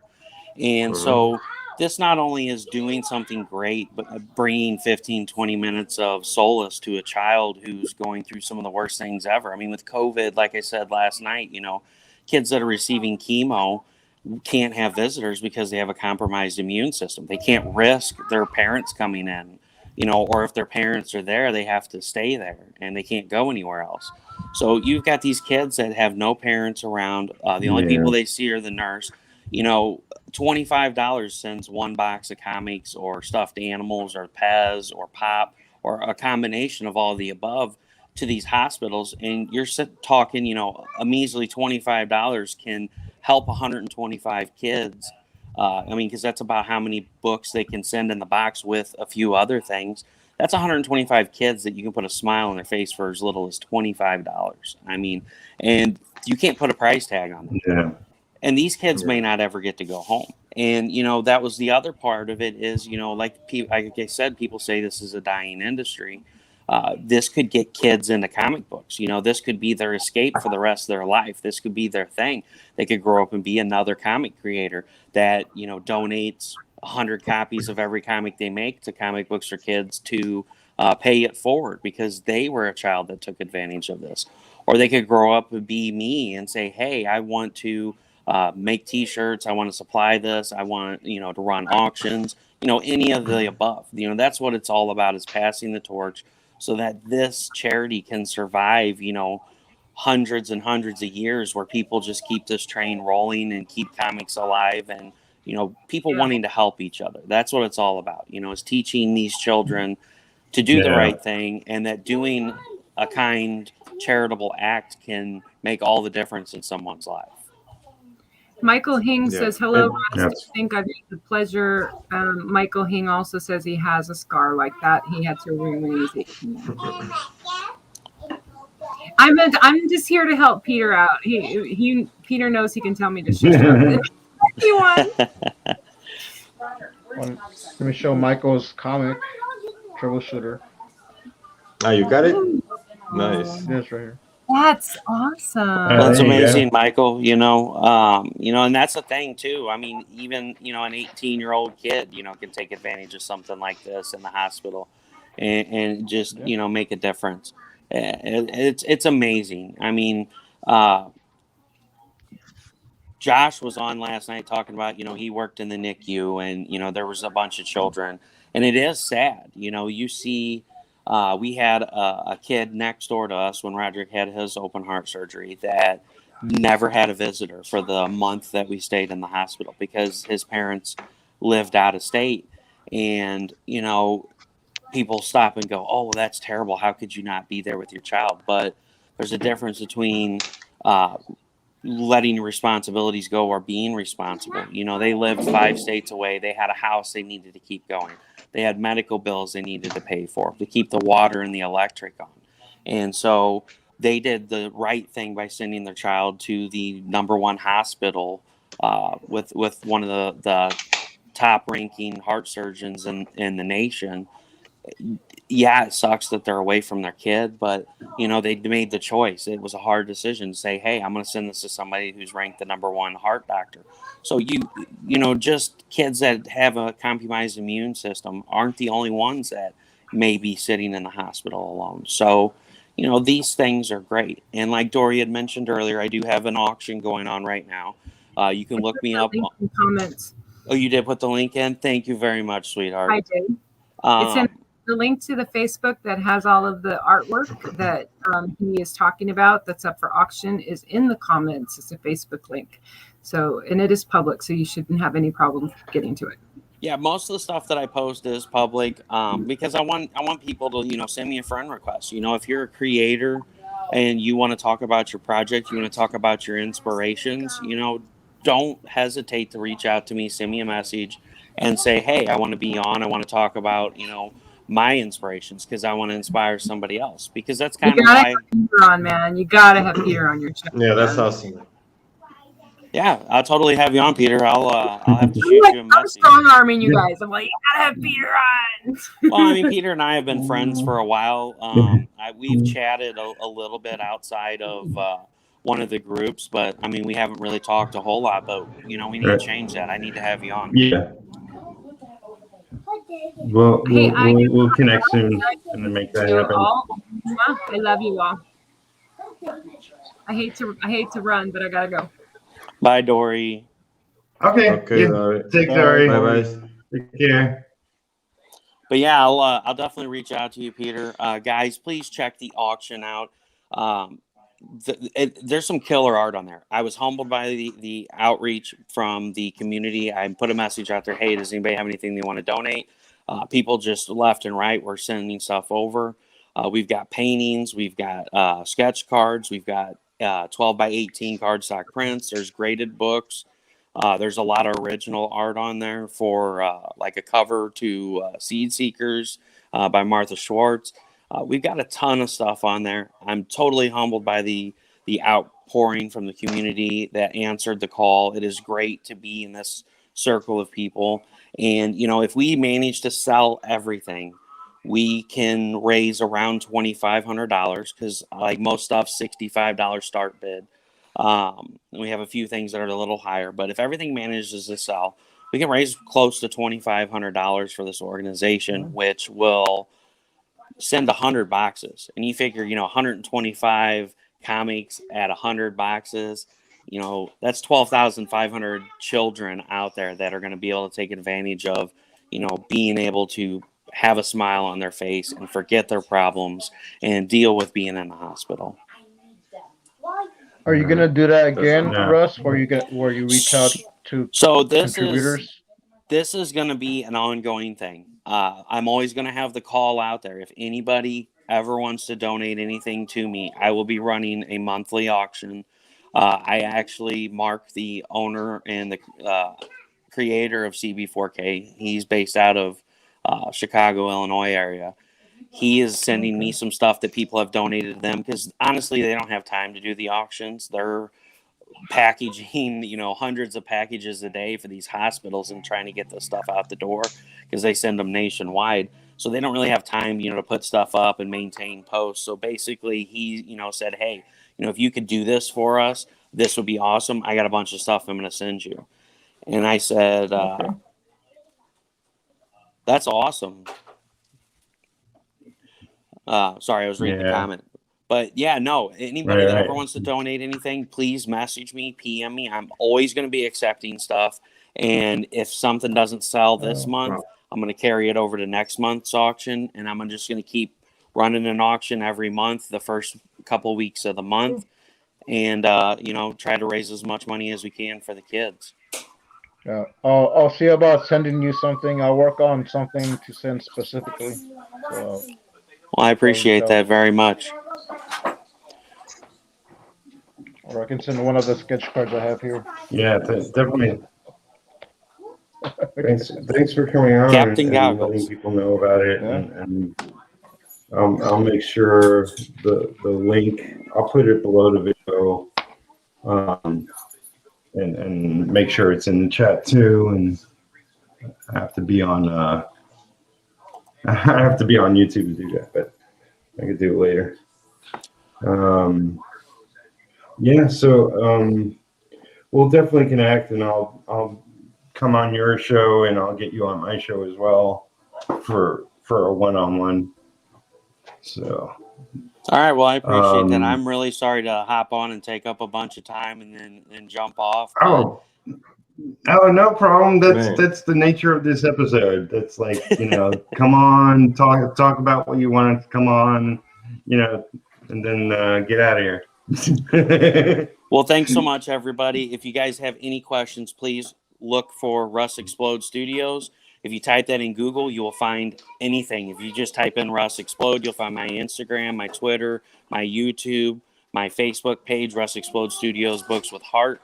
And so this not only is doing something great, but bringing 15, 20 minutes of solace to a child who's going through some of the worst things ever. I mean, with COVID, like I said last night, kids that are receiving chemo can't have visitors because they have a compromised immune system. They can't risk their parents coming in, or if their parents are there, they have to stay there and they can't go anywhere else. So you've got these kids that have no parents around. The only people they see are the nurse. $25 sends one box of comics or stuffed animals or Pez or pop or a combination of all the above to these hospitals. And you're talking, a measly $25 can help 125 kids. Because that's about how many books they can send in the box with a few other things. That's 125 kids that you can put a smile on their face for as little as $25. And you can't put a price tag on them. Yeah. And these kids may not ever get to go home. And, that was the other part of it is, like I said, people say this is a dying industry. This could get kids into comic books. This could be their escape for the rest of their life. This could be their thing. They could grow up and be another comic creator that, donates 100 copies of every comic they make to Comic Books for Kids to pay it forward because they were a child that took advantage of this. Or they could grow up and be me and say, hey, I want to make T-shirts. I want to supply this. I want, to run auctions, any of the above. That's what it's all about, is passing the torch so that this charity can survive, hundreds and hundreds of years where people just keep this train rolling and keep comics alive and, people wanting to help each other. That's what it's all about, is teaching these children to do the right thing, and that doing a kind charitable act can make all the difference in someone's life. Michael Hing Yeah. says, hello, And- Russ. I think I've had the pleasure. Michael Hing also says he has a scar like that. He had surgery when he was 18. I'm just here to help Peter out. Peter knows he can tell me to shut up. If you want. Let me show Michael's comic, Troubleshooter. Ah, you got it? Nice. This right here. That's awesome. That's there you amazing, Michael. And that's the thing too. I mean, even an 18-year-old kid, can take advantage of something like this in the hospital, and just make a difference. It's amazing. I mean, Josh was on last night talking about he worked in the NICU, and there was a bunch of children, and it is sad. You see. We had a kid next door to us when Roderick had his open heart surgery that never had a visitor for the month that we stayed in the hospital because his parents lived out of state. And, people stop and go, oh, well, that's terrible. How could you not be there with your child? But there's a difference between letting responsibilities go or being responsible. They lived 5 states away. They had a house they needed to keep going. They had medical bills they needed to pay for to keep the water and the electric on. And so they did the right thing by sending their child to the #1 hospital with one of the top ranking heart surgeons in the nation. Yeah, it sucks that they're away from their kid, but they made the choice. It was a hard decision to say, hey, I'm going to send this to somebody who's ranked the #1 heart doctor. So just kids that have a compromised immune system aren't the only ones that may be sitting in the hospital alone. So these things are great. And like Dori had mentioned earlier, I do have an auction going on right now. You can look me up. In comments. Oh, you did put the link in? Thank you very much, sweetheart. I did. It's in the link to the Facebook that has all of the artwork that he is talking about that's up for auction is in the comments. It's a Facebook link. So, and it is public, so you shouldn't have any problem getting to it. Yeah, most of the stuff that I post is public because I want people to, send me a friend request. If you're a creator and you want to talk about your project, you want to talk about your inspirations, don't hesitate to reach out to me, send me a message and say, hey, I want to be on. I want to talk about, my inspirations because I want to inspire somebody else because that's kind of why. Have Peter on, man. You got to have Peter on your show. Yeah, that's awesome. Yeah, I'll totally have you on, Peter. I'll have to shoot you a message. I'm strong arming you guys. I'm like, you gotta have Peter on. Well, I mean, Peter and I have been friends for a while. We've chatted a little bit outside of one of the groups, but I mean, we haven't really talked a whole lot. But we need to change that. I need to have you on. Yeah. We'll connect soon and then make that happen. I love you all. I hate to run, but I gotta go. Bye, Dori. Okay. Dori. Take Dori. Bye. Take care. But yeah, I'll definitely reach out to you, Peter. Guys, please check the auction out. There's some killer art on there. I was humbled by the outreach from the community. I put a message out there. Hey, does anybody have anything they want to donate? People just left and right were sending stuff over. We've got paintings. We've got sketch cards. We've got 12 by 18 cardstock prints. There's graded books. There's a lot of original art on there for like a cover to Seed Seekers by Martha Schwartz. We've got a ton of stuff on there. I'm totally humbled by the outpouring from the community that answered the call. It is great to be in this circle of people. And, if we manage to sell everything, we can raise around $2,500 because like most stuff, $65 start bid. We have a few things that are a little higher, but if everything manages to sell, we can raise close to $2,500 for this organization, which will send 100 boxes. And you figure, 125 comics at 100 boxes, that's 12,500 children out there that are going to be able to take advantage of, being able to have a smile on their face and forget their problems and deal with being in the hospital. Are you gonna do that again, Russ? Where you reach out to contributors? This is going to be an ongoing thing. I'm always going to have the call out there. If anybody ever wants to donate anything to me, I will be running a monthly auction. I actually Mark, the owner and the creator of CB4K. He's based out of Chicago, Illinois area. He is sending me some stuff that people have donated to them because honestly, they don't have time to do the auctions. They're packaging, hundreds of packages a day for these hospitals and trying to get the stuff out the door because they send them nationwide. So they don't really have time, to put stuff up and maintain posts. So basically he, said, hey, if you could do this for us, this would be awesome. I got a bunch of stuff I'm going to send you. And I said, that's awesome. Sorry, I was reading the comment. But yeah, no, anybody that ever wants to donate anything, please message me, PM me. I'm always going to be accepting stuff. And if something doesn't sell this month, I'm going to carry it over to next month's auction. And I'm just going to keep running an auction every month, the first couple weeks of the month. And, try to raise as much money as we can for the kids. Yeah, I'll see about sending you something. I'll work on something to send specifically. So, well, I appreciate that very much. Or I can send one of the sketch cards I have here. Yeah, definitely. Thanks for coming on and letting people know about it. Yeah. And I'll make sure the link, I'll put it below the video. And make sure it's in the chat too. And I have to be on YouTube to do that, but I could do it later. Yeah, so we'll definitely connect, and I'll come on your show, and I'll get you on my show as well for a one-on-one. So. All right. Well, I appreciate that. I'm really sorry to hop on and take up a bunch of time and then jump off. Oh, no problem. That's the nature of this episode. That's like, come on, talk about what you want to come on, and then get out of here. Well, thanks so much, everybody. If you guys have any questions, please look for Russ Explode Studios. If you type that in Google, you will find anything. If you just type in Russ Explode, you'll find my Instagram, my Twitter, my YouTube, my Facebook page, Russ Explode Studios Books with Heart.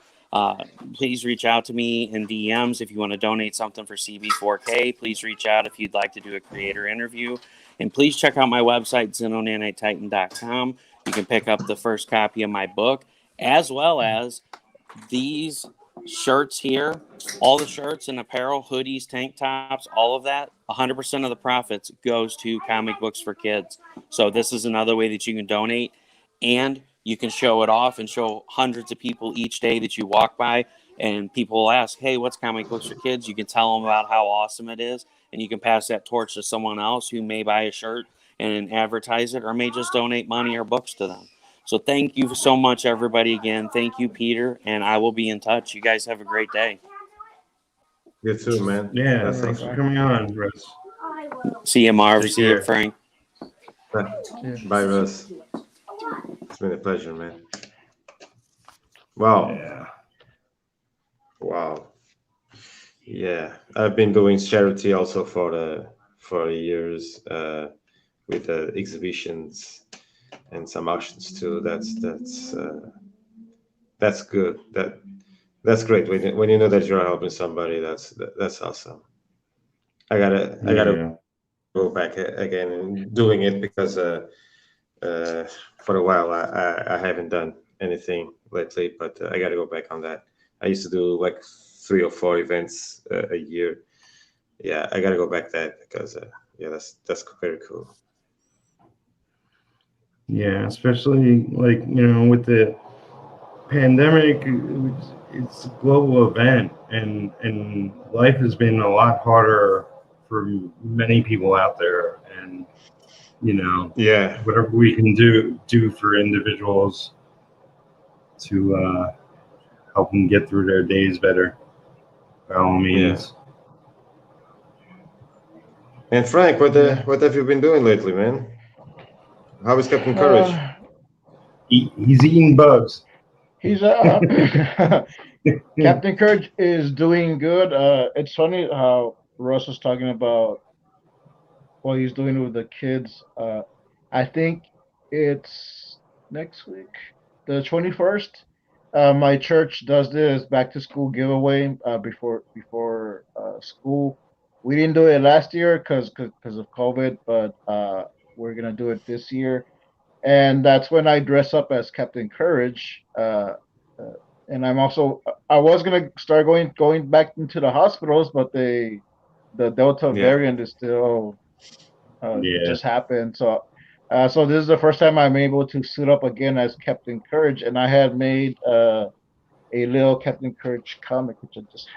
Please reach out to me in DMs if you want to donate something for CB4K. Please reach out if you'd like to do a creator interview. And please check out my website, xenonanititan.com. You can pick up the first copy of my book, as well as these shirts here, all the shirts and apparel, hoodies, tank tops, all of that, 100% of the profits goes to Comic Books for Kids. So this is another way that you can donate, and you can show it off and show hundreds of people each day that you walk by, and people will ask, hey, what's Comic Books for Kids? You can tell them about how awesome it is, and you can pass that torch to someone else who may buy a shirt and advertise it, or may just donate money or books to them. So thank you so much, everybody, again. Thank you, Peter, and I will be in touch. You guys have a great day. You too, man. Yeah, thanks for coming on, Russ. See you, Marv. See you, Frank. Bye, Russ. It's been a pleasure, man. Wow. Yeah. Wow. Yeah, I've been doing charity also for years with exhibitions and some auctions too. That's good. That's great when you know that you're helping somebody. That's awesome. I gotta go back again and doing it because for a while I haven't done anything lately, but I gotta go back on that. I used to do like 3 or 4 events a year. Yeah, I gotta go back that because that's very cool. Yeah, especially with the pandemic, it's a global event, and life has been a lot harder for many people out there, and whatever we can do for individuals to help them get through their days better, by all means. Yeah. And Frank, what have you been doing lately, man? How is Captain Courage? He's eating bugs. He's Captain Courage is doing good. It's funny how Russ was talking about what he's doing with the kids. I think it's next week, the 21st. My church does this back to school giveaway before school. We didn't do it last year because of COVID, but we're gonna do it this year. And that's when I dress up as Captain Courage. And I was gonna start going back into the hospitals, but the Delta variant is still just happened. So this is the first time I'm able to suit up again as Captain Courage, and I had made a little Captain Courage comic, which I just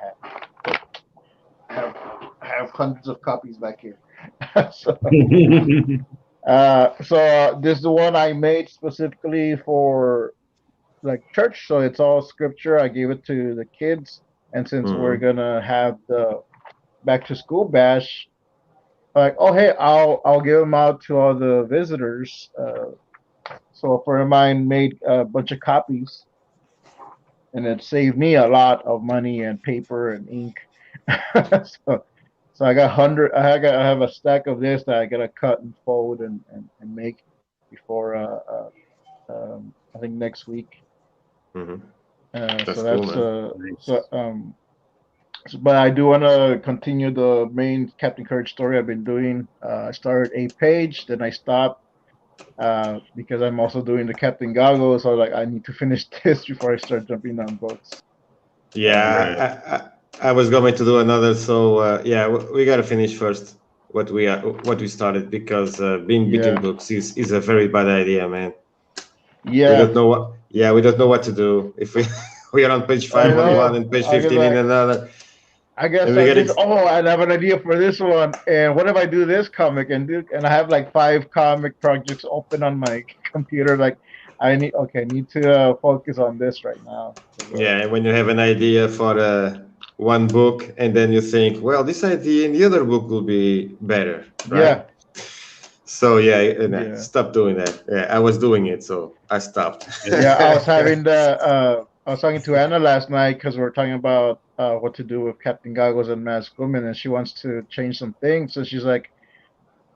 have hundreds of copies back here. so this is the one I made specifically for like church. So it's all scripture. I gave it to the kids, and since we're gonna have the back to school bash, like, oh hey, I'll give them out to all the visitors. So a friend of mine made a bunch of copies, and it saved me a lot of money and paper and ink. so I got I have a stack of this that I gotta cut and fold and make before I think next week. But I do want to continue the main Captain Courage story I've been doing. I started a page, then I stopped because I'm also doing the Captain Goggles. So I need to finish this before I start jumping on books. Yeah, I was going to do another. So we got to finish first what we started, because being beaten books is a very bad idea, man. Yeah, we don't know what to do if we are on page 5 on one and page 15 in another. I guess I have an idea for this one. And what if I do this comic and I have like 5 comic projects open on my computer? Like, I need to focus on this right now. Yeah, and when you have an idea for one book, and then you think, well, this idea in the other book will be better, right? Yeah. So stop doing that. Yeah, I was doing it, so I stopped. I was having I was talking to Anna last night because we were talking about what to do with Captain Goggles and Masked Woman, and she wants to change some things. So she's like,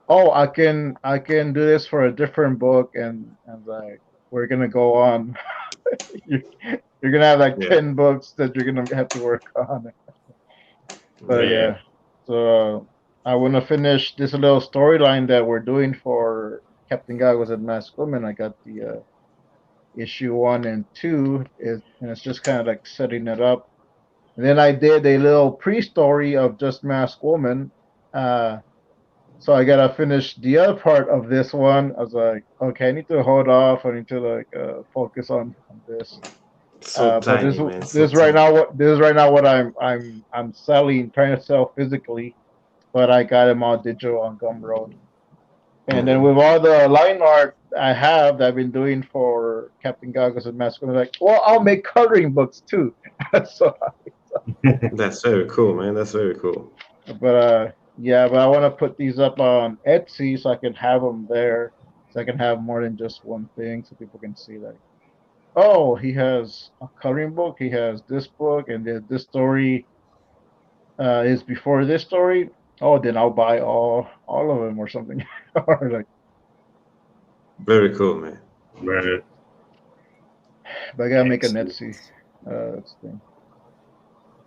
"Oh, I can do this for a different book," and like, we're gonna go on. You're gonna have like 10 books that you're gonna have to work on. But so I want to finish this little storyline that we're doing for Captain Goggles and Masked Woman. I got the issue 1 and 2 and it's just kind of like setting it up. And then I did a little pre-story of just Masked Woman. So I gotta finish the other part of this one. I was like, okay, I need to hold off. I need to focus on this. But this is right now what I'm selling, trying to sell physically, but I got them all digital on Gumroad. And then with all the line art that I've been doing for Captain Goggles and Masked Woman, like, well, I'll make coloring books too. So that's very cool, man. That's very cool. But I want to put these up on Etsy so I can have them there, so I can have more than just one thing, so people can see like, oh, he has a coloring book, he has this book, and this story is before this story. Oh, then I'll buy all of them or something. Or like, very cool, man. Right. But I gotta make an Etsy thing.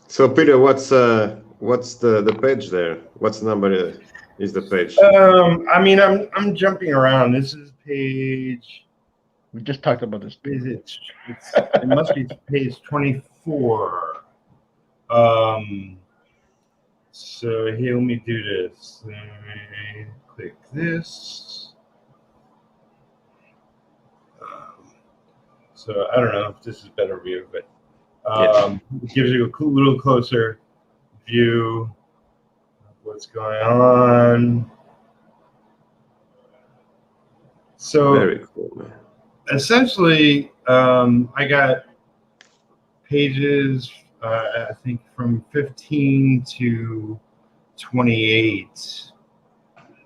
So Peter, what's the page there? What's number is the page? I mean, I'm jumping around. This is page. We just talked about this. It must be page 24. So here, let me do this. Let me click this. So I don't know if this is better view, but it gives you a little closer view of what's going on. So very cool, man. Essentially, I got pages, I think from 15 to 28.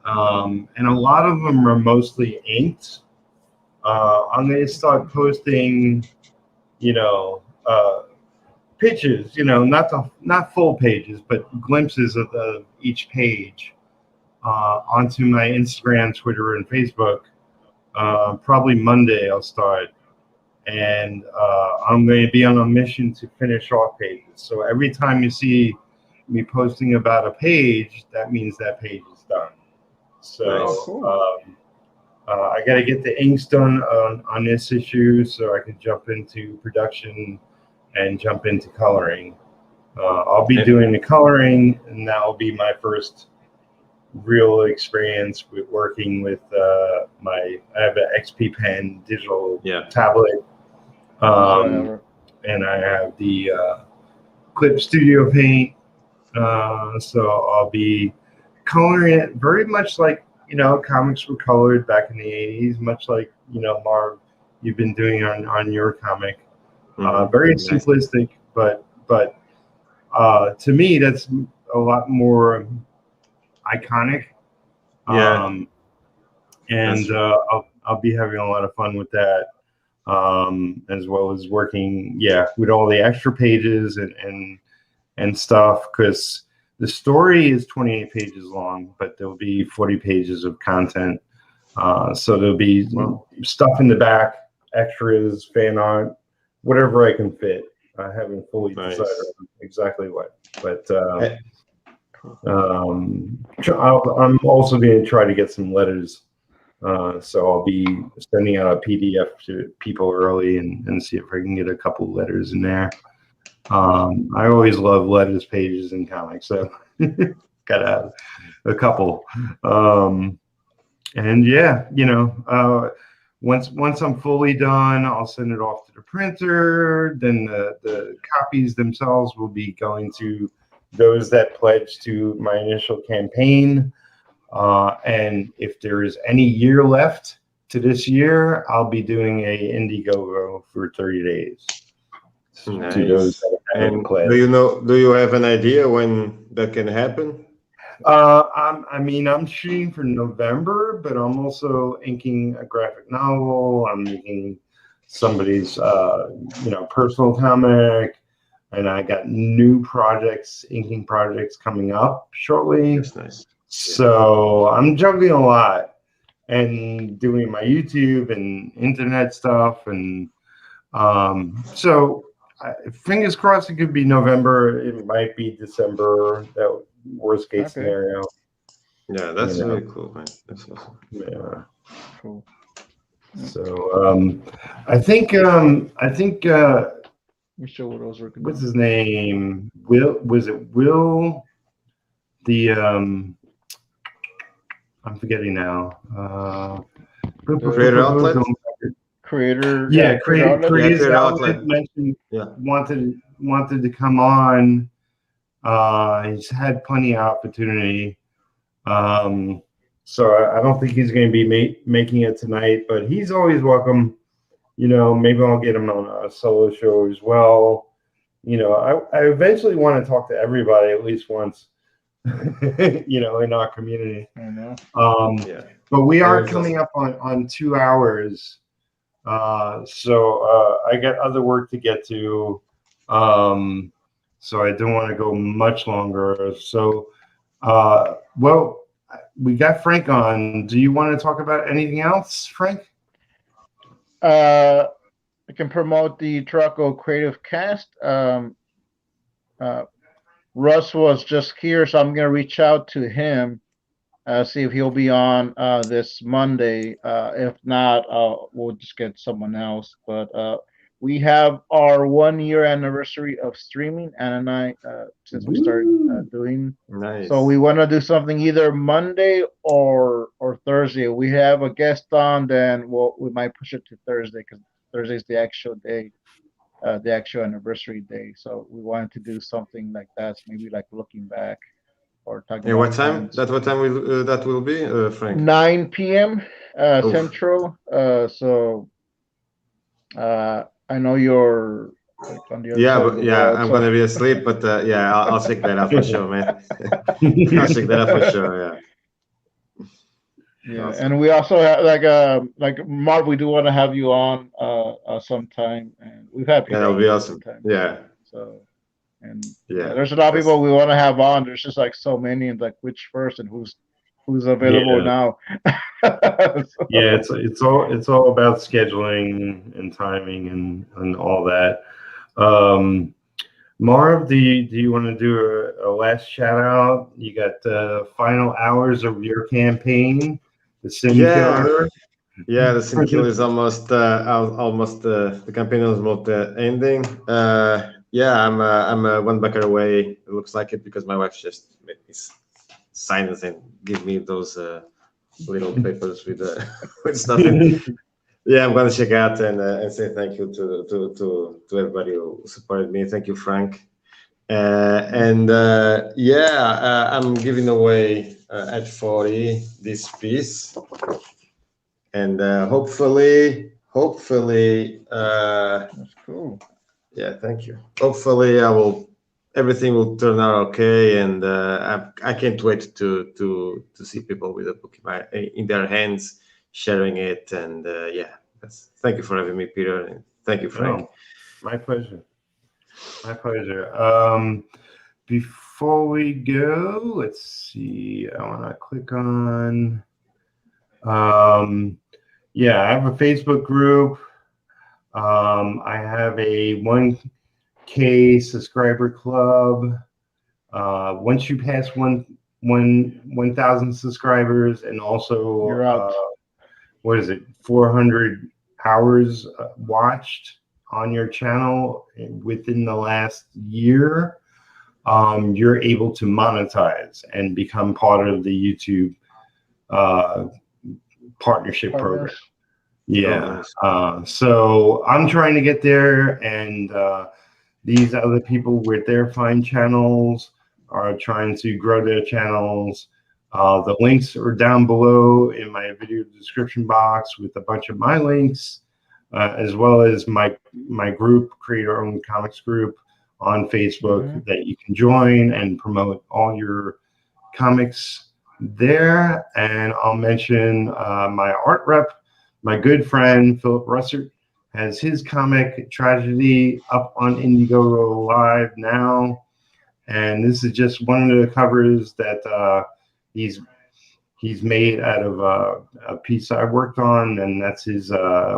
And a lot of them are mostly inked. I'm going to start posting, pitches, not full pages, but glimpses of each page onto my Instagram, Twitter, and Facebook. Probably Monday I'll start. and I'm going to be on a mission to finish off pages. So every time you see me posting about a page, that means that page is done. So Nice. Cool. I got to get the inks done on this issue so I can jump into production and jump into coloring. I'll be doing the coloring, and that will be my first real experience with working with I have an XP Pen digital tablet, and I have the Clip Studio Paint, so I'll be coloring it very much like, you know, comics were colored back in the 80s, much like, you know, Marv, you've been doing on your comic. Very simplistic, but to me, that's a lot more iconic. And I'll be having a lot of fun with that, as well as working, with all the extra pages and stuff, because the story is 28 pages long, but there'll be 40 pages of content. So there'll be stuff in the back, extras, fan art, whatever I can fit. I haven't fully decided on exactly what, but I'm also going to try to get some letters. So I'll be sending out a PDF to people early and see if I can get a couple letters in there. I always love letters pages in comics, so gotta have a couple. And you know, once I'm fully done, I'll send it off to the printer. Then the copies themselves will be going to those that pledged to my initial campaign. And if there is any year left to this year, I'll be doing a Indiegogo for 30 days. Nice. To those that and do you have an idea when that can happen? I'm shooting for November, but I'm also inking a graphic novel. I'm making somebody's personal comic, and I got new projects, inking projects coming up shortly. That's nice. So I'm juggling a lot and doing my YouTube and internet stuff, and so fingers crossed it could be November. It might be December. That worst case scenario. Yeah, that's really cool, man. That's awesome. Yeah, cool. So I think we show what else working. What's his name? Will the I'm forgetting now. Creator Outlet. Creator. Creator Outlet mentioned wanted to come on. He's had plenty of opportunity. So I don't think he's going to be making it tonight, but he's always welcome. You know, maybe I'll get him on a solo show as well. You know, I eventually want to talk to everybody at least once, you know, in our community. I know. But we are coming up on 2 hours. So I got other work to get to. So I don't want to go much longer. So, well, we got Frank on. Do you want to talk about anything else, Frank? I can promote the Trucko Creative Cast. Russ was just here, so I'm gonna reach out to him, see if he'll be on this Monday. If not, we'll just get someone else. But we have our 1 year anniversary of streaming, Anna and I, since we started doing. Nice. So we want to do something either Monday or Thursday. We have a guest on, then we might push it to Thursday because Thursday is the actual day, the actual anniversary day. So we wanted to do something like that, so maybe like looking back or talking. What time? What time will that will be, Frank? 9 p.m. Central. So I know you're like on the other side of the world, I'm gonna be asleep, but I'll check that out for sure, man. I'll check that out for sure. Yeah, awesome. And we also have like Mark, we do want to have you on sometime, and we've had people. Yeah, that would be awesome. Sometime. Yeah. So, and there's a lot of people we want to have on. There's just like so many, and like which first and who's who's available now. Yeah, it's all about scheduling and timing and all that. Marv, do you want to do a last shout out? You got the final hours of your campaign, the Sim Killer. Yeah, the Sim Killer is almost the campaign is almost ending. Yeah, I'm one backer away. It looks like it because my wife just made me sign it and give me those little papers with stuff in. Yeah, I'm gonna check out and say thank you to everybody who supported me. Thank you, Frank. I'm giving away at 40 this piece, and hopefully, that's cool. Yeah, thank you. Hopefully, everything will turn out okay, and I can't wait to see people with a book in their hands, sharing it, and thank you for having me, Peter, and thank you, Frank. Oh, my pleasure. My pleasure. Before we go, let's see. I want to click on. Yeah, I have a Facebook group. I have a 1K subscriber club. Once you pass 1,000 subscribers, and also you're out. What is it? 400 hours watched on your channel within the last year, you're able to monetize and become part of the YouTube partnership program. Yeah. So I'm trying to get there, and these other people with their fine channels are trying to grow their channels. The links are down below in my video description box with a bunch of my links, as well as my group, Creator Owned Comics group on Facebook that you can join and promote all your comics there. And I'll mention my art rep, my good friend Philip Russert, has his comic Tragedy up on Indiegogo Live now, and this is just one of the covers that he's made out of a piece I worked on, and that's his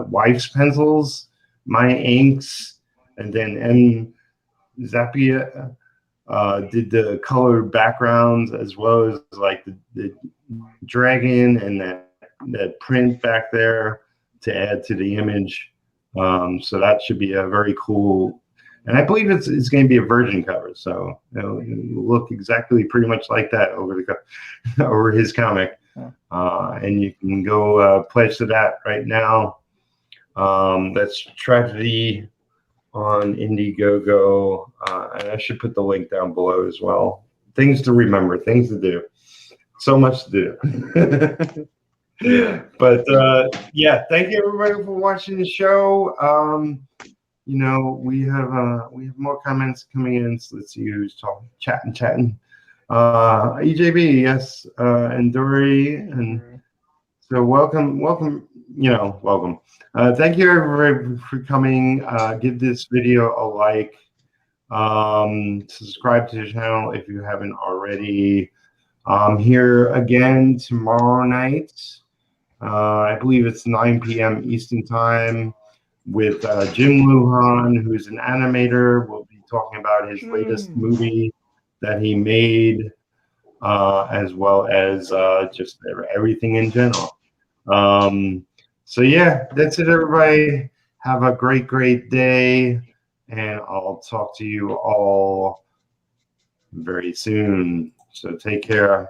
wife's pencils, my inks, and then M. Zappia did the colored backgrounds, as well as like the dragon and that print back there to add to the image. So that should be a very cool, and I believe it's going to be a virgin cover, so it'll look exactly pretty much like that over his comic. And you can go pledge to that right now. That's Tragedy on Indiegogo, and I should put the link down below as well. Things to remember, things to do, so much to do. But yeah, thank you everybody for watching the show. You know, we have more comments coming in, so let's see who's talking, chatting. EJB, yes, and Dori, and so welcome. Welcome. Thank you everybody for coming. Give this video a like. Subscribe to the channel if you haven't already. Here again tomorrow night. I believe it's 9 p.m. Eastern time with Jim Loughran, who's an animator. We'll be talking about his latest movie that he made, as well as just everything in general. So yeah, that's it, everybody. Have a great day, and I'll talk to you all very soon. So take care.